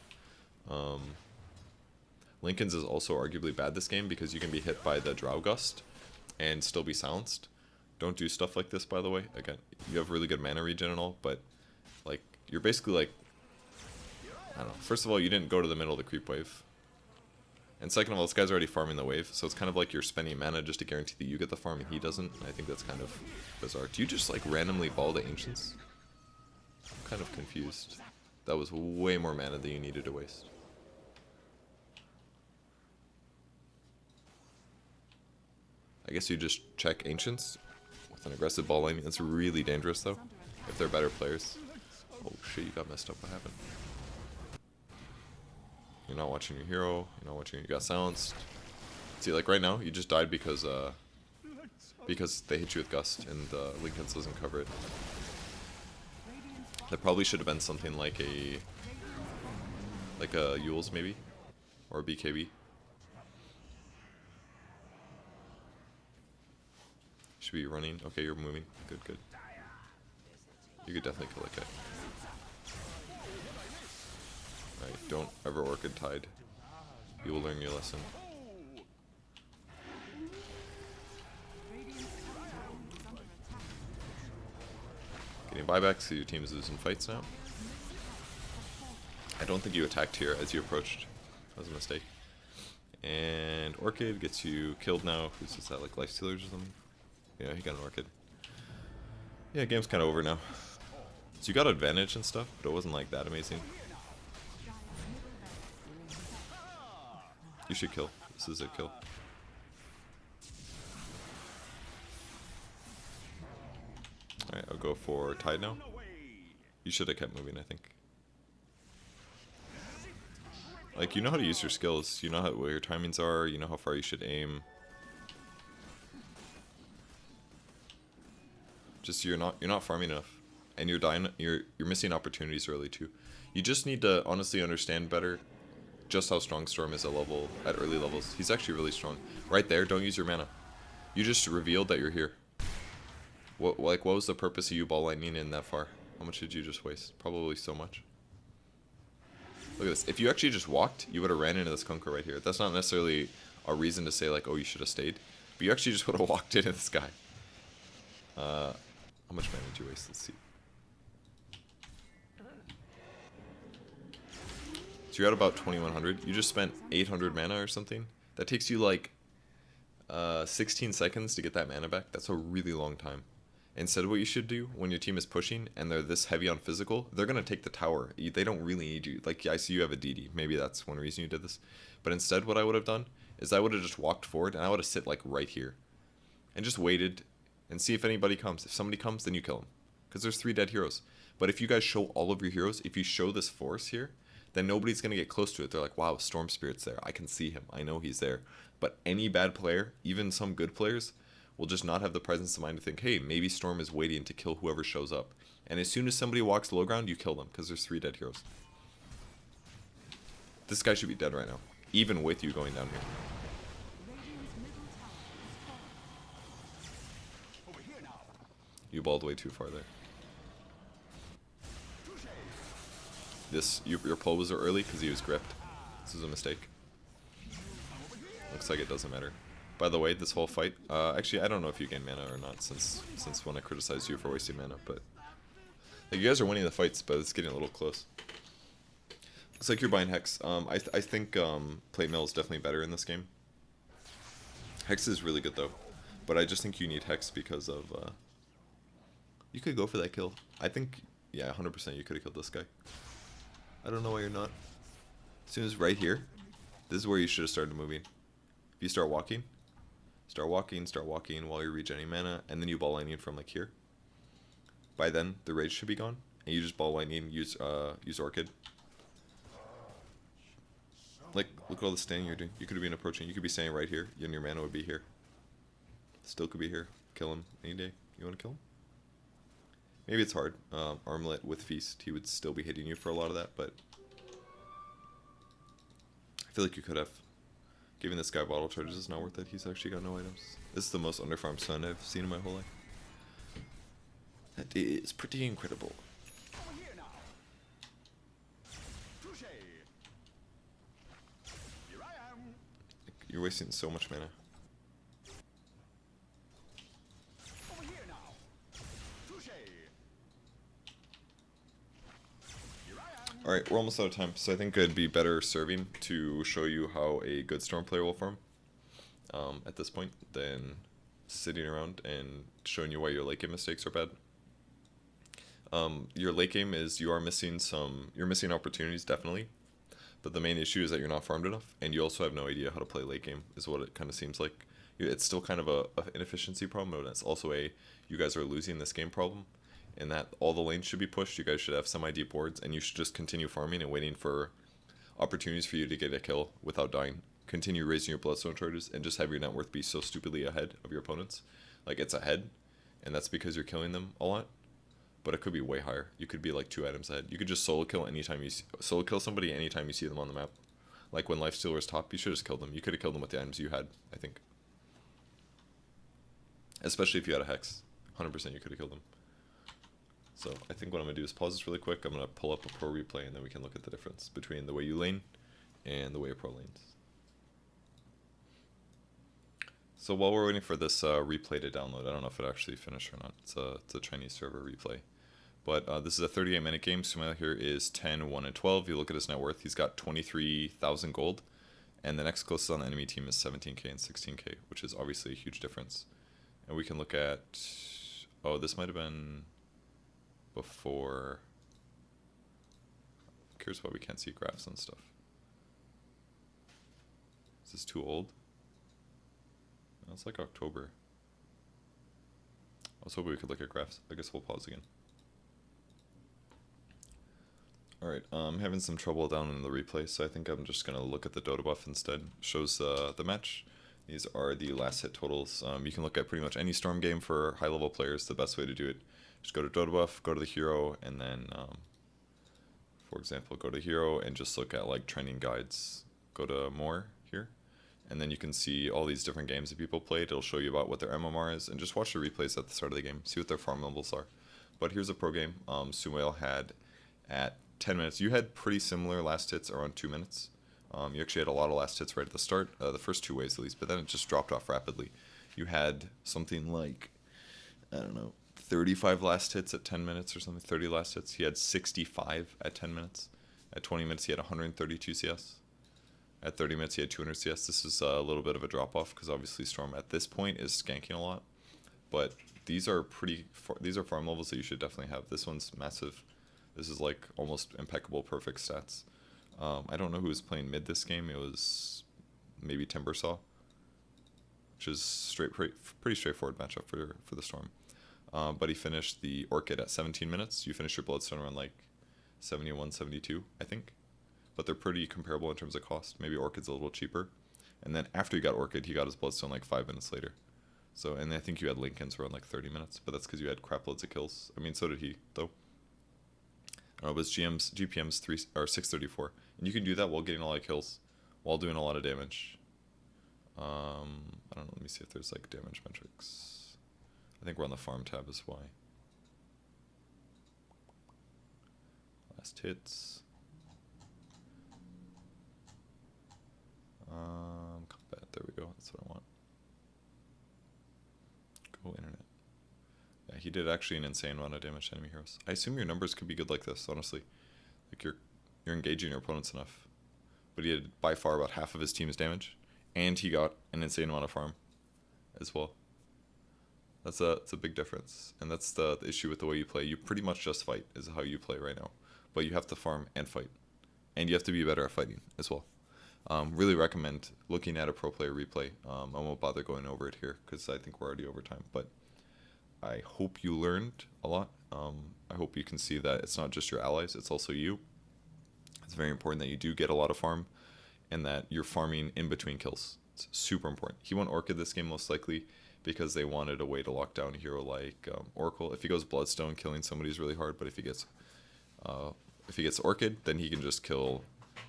Lincoln's is also arguably bad this game because you can be hit by the Drow Gust and still be silenced. Don't do stuff like this, by the way. Again, you have really good mana regen and all, but like you're basically like, I don't know. First of all, you didn't go to the middle of the creep wave. And second of all, this guy's already farming the wave, so it's kind of like you're spending mana just to guarantee that you get the farm and he doesn't. I think that's kind of bizarre. Do you just like randomly ball the Ancients? I'm kind of confused. That was way more mana than you needed to waste. I guess you just check Ancients with an aggressive ball laning. That's really dangerous though, if they're better players. Oh shit, you got messed up. What happened? You're not watching your hero. You're not watching. You got silenced. See, like right now, you just died because they hit you with Gust, and Lincoln's doesn't cover it. That probably should have been something like a Yule's maybe, or a BKB. Should be running. Okay, you're moving. Good, good. You could definitely kill that guy. Right, don't ever Orchid Tide. You will learn your lesson. Getting buybacks so your team is losing fights now. I don't think you attacked here as you approached. That was a mistake. And Orchid gets you killed now. Who's just that, like Life Stealers or something? Yeah, he got an Orchid. Yeah, game's kind of over now. So you got advantage and stuff, but it wasn't like that amazing. You should kill. This is a kill. Alright, I'll go for Tide now. You should have kept moving, I think. Like, you know how to use your skills. You know what your timings are. You know how far you should aim. Just you're not farming enough, and you're dying. You're missing opportunities early too. You just need to honestly understand better just how strong Storm is at early levels. He's actually really strong. Right there, don't use your mana. You just revealed that you're here. What was the purpose of you ball lightning in that far? How much did you just waste? Probably so much. Look at this. If you actually just walked, you would have ran into this Kunker right here. That's not necessarily a reason to say like, oh, you should have stayed. But you actually just would have walked into this guy. How much mana did you waste? Let's see. So you're at about 2100. You just spent 800 mana or something. That takes you like 16 seconds to get that mana back. That's a really long time. Instead, what you should do when your team is pushing and they're this heavy on physical, they're going to take the tower. They don't really need you. Like, I see you have a DD. Maybe that's one reason you did this. But instead, what I would have done is I would have just walked forward and I would have sit like right here. And just waited and see if anybody comes. If somebody comes, then you kill them. Because there's 3 dead heroes. But if you guys show all of your heroes, if you show this force here, then nobody's going to get close to it. They're like, wow, Storm Spirit's there. I can see him. I know he's there. But any bad player, even some good players, will just not have the presence of mind to think, hey, maybe Storm is waiting to kill whoever shows up. And as soon as somebody walks low ground, you kill them, because there's 3 dead heroes. This guy should be dead right now, even with you going down here. You balled way too far there. Your pull was early because he was gripped. This is a mistake. Looks like it doesn't matter. By the way, this whole fight, actually I don't know if you gain mana or not since when I criticized you for wasting mana, but like, you guys are winning the fights, but it's getting a little close. Looks like you're buying Hex. I think Plate Mail is definitely better in this game. Hex is really good though, but I just think you need Hex because of you could go for that kill. I think, yeah, 100% you could have killed this guy. I don't know why you're not. As soon as right here, this is where you should have started moving. If you start walking while you're regenerating mana, and then you ball lightning from like here. By then, the rage should be gone, and you just ball lightning, use Orchid. Like, look at all the standing you're doing. You could have been approaching. You could be standing right here, and your mana would be here. Still could be here. Kill him any day. You want to kill him? Maybe it's hard. Armlet with Feast, he would still be hitting you for a lot of that, but I feel like you could have. Giving this guy bottle charges is not worth it. He's actually got no items. This is the most underfarmed stun I've seen in my whole life. That is pretty incredible. You're wasting so much mana. Alright, we're almost out of time, so I think it'd be better serving to show you how a good Storm player will farm at this point than sitting around and showing you why your late game mistakes are bad. Your late game is you're missing opportunities, definitely, but the main issue is that you're not farmed enough, and you also have no idea how to play late game, is what it kind of seems like. It's still kind of a inefficiency problem, but it's also you guys are losing this game problem. And that all the lanes should be pushed. You guys should have semi-deep boards, and you should just continue farming and waiting for opportunities for you to get a kill without dying. Continue raising your bloodstone charges, and just have your net worth be so stupidly ahead of your opponents. Like, it's ahead, and that's because you're killing them a lot. But it could be way higher. You could be like 2 items ahead. You could just solo kill somebody anytime you see them on the map. Like when Lifestealer was top, you should have just killed them. You could have killed them with the items you had, I think. Especially if you had a Hex. 100% you could have killed them. So I think what I'm going to do is pause this really quick. I'm going to pull up a pro replay, and then we can look at the difference between the way you lane and the way a pro lanes. So while we're waiting for this replay to download, I don't know if it actually finished or not. It's a Chinese server replay. But this is a 38-minute game. Sumail here is 10, 1, and 12. You look at his net worth, he's got 23,000 gold. And the next closest on the enemy team is 17k and 16k, which is obviously a huge difference. And we can look at, oh, this might have been before. I'm curious why we can't see graphs and stuff. Is this too old? No, it's like October. I was hoping we could look at graphs. I guess we'll pause again. Alright, I'm having some trouble down in the replay, so I think I'm just going to look at the Dota buff instead. Shows the match. These are the last hit totals. You can look at pretty much any Storm game for high level players. The best way to do it, just go to Dota buff, go to the hero, and then, for example, go to hero and just look at like trending guides. Go to more here, and then you can see all these different games that people played. It'll show you about what their MMR is, and just watch the replays at the start of the game. See what their farm levels are. But here's a pro game. Sumail had at 10 minutes. You had pretty similar last hits around 2 minutes. You actually had a lot of last hits right at the start, the first 2 waves at least, but then it just dropped off rapidly. You had something like, I don't know, 35 last hits at 10 minutes or something, 30 last hits. He had 65 at 10 minutes. At 20 minutes, he had 132 CS. At 30 minutes, he had 200 CS. This is a little bit of a drop-off because obviously Storm at this point is skanking a lot. But these are these are farm levels that you should definitely have. This one's massive. This is like almost impeccable, perfect stats. I don't know who was playing mid this game. It was maybe Timbersaw, which is pretty straightforward matchup for the Storm. But he finished the Orchid at 17 minutes. You finished your Bloodstone around like 71, 72, I think. But they're pretty comparable in terms of cost. Maybe Orchid's a little cheaper. And then after he got Orchid, he got his Bloodstone like 5 minutes later. So, and I think you had Lincoln's around like 30 minutes, but that's because you had crap loads of kills. I mean, so did he, though. I don't know, but his GPM's 634. And you can do that while getting a lot of kills, while doing a lot of damage. I don't know, let me see if there's like damage metrics. I think we're on the farm tab is why. Last hits. Combat, there we go, that's what I want. Go internet. Yeah, he did actually an insane amount of damage to enemy heroes. I assume your numbers could be good like this, honestly. Like you're engaging your opponents enough. But he had by far about half of his team's damage, and he got an insane amount of farm as well. That's a big difference, and that's the issue with the way you play. You pretty much just fight is how you play right now, but you have to farm and fight, and you have to be better at fighting as well. Really recommend looking at a pro player replay. I won't bother going over it here because I think we're already over time, but I hope you learned a lot. I hope you can see that it's not just your allies, it's also you. It's very important that you do get a lot of farm and that you're farming in between kills. It's super important. He won Orchid this game most likely because they wanted a way to lock down a hero like Oracle. If he goes Bloodstone, killing somebody is really hard, but if he gets Orchid, then he can just kill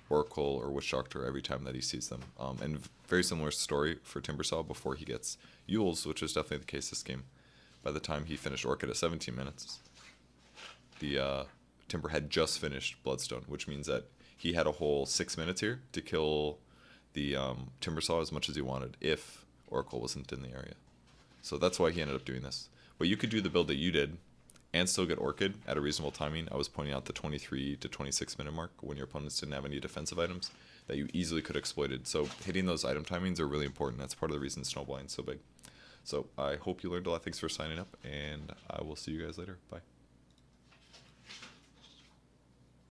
Oracle or Witch Doctor every time that he sees them. And very similar story for Timbersaw before he gets Yules, which is definitely the case this game. By the time he finished Orchid at 17 minutes, the Timber had just finished Bloodstone, which means that he had a whole 6 minutes here to kill the Timbersaw as much as he wanted if Oracle wasn't in the area. So that's why he ended up doing this. But you could do the build that you did and still get Orchid at a reasonable timing. I was pointing out the 23 to 26 minute mark when your opponents didn't have any defensive items that you easily could have exploited. So hitting those item timings are really important. That's part of the reason snowballing is so big. So I hope you learned a lot. Thanks for signing up, and I will see you guys later. Bye.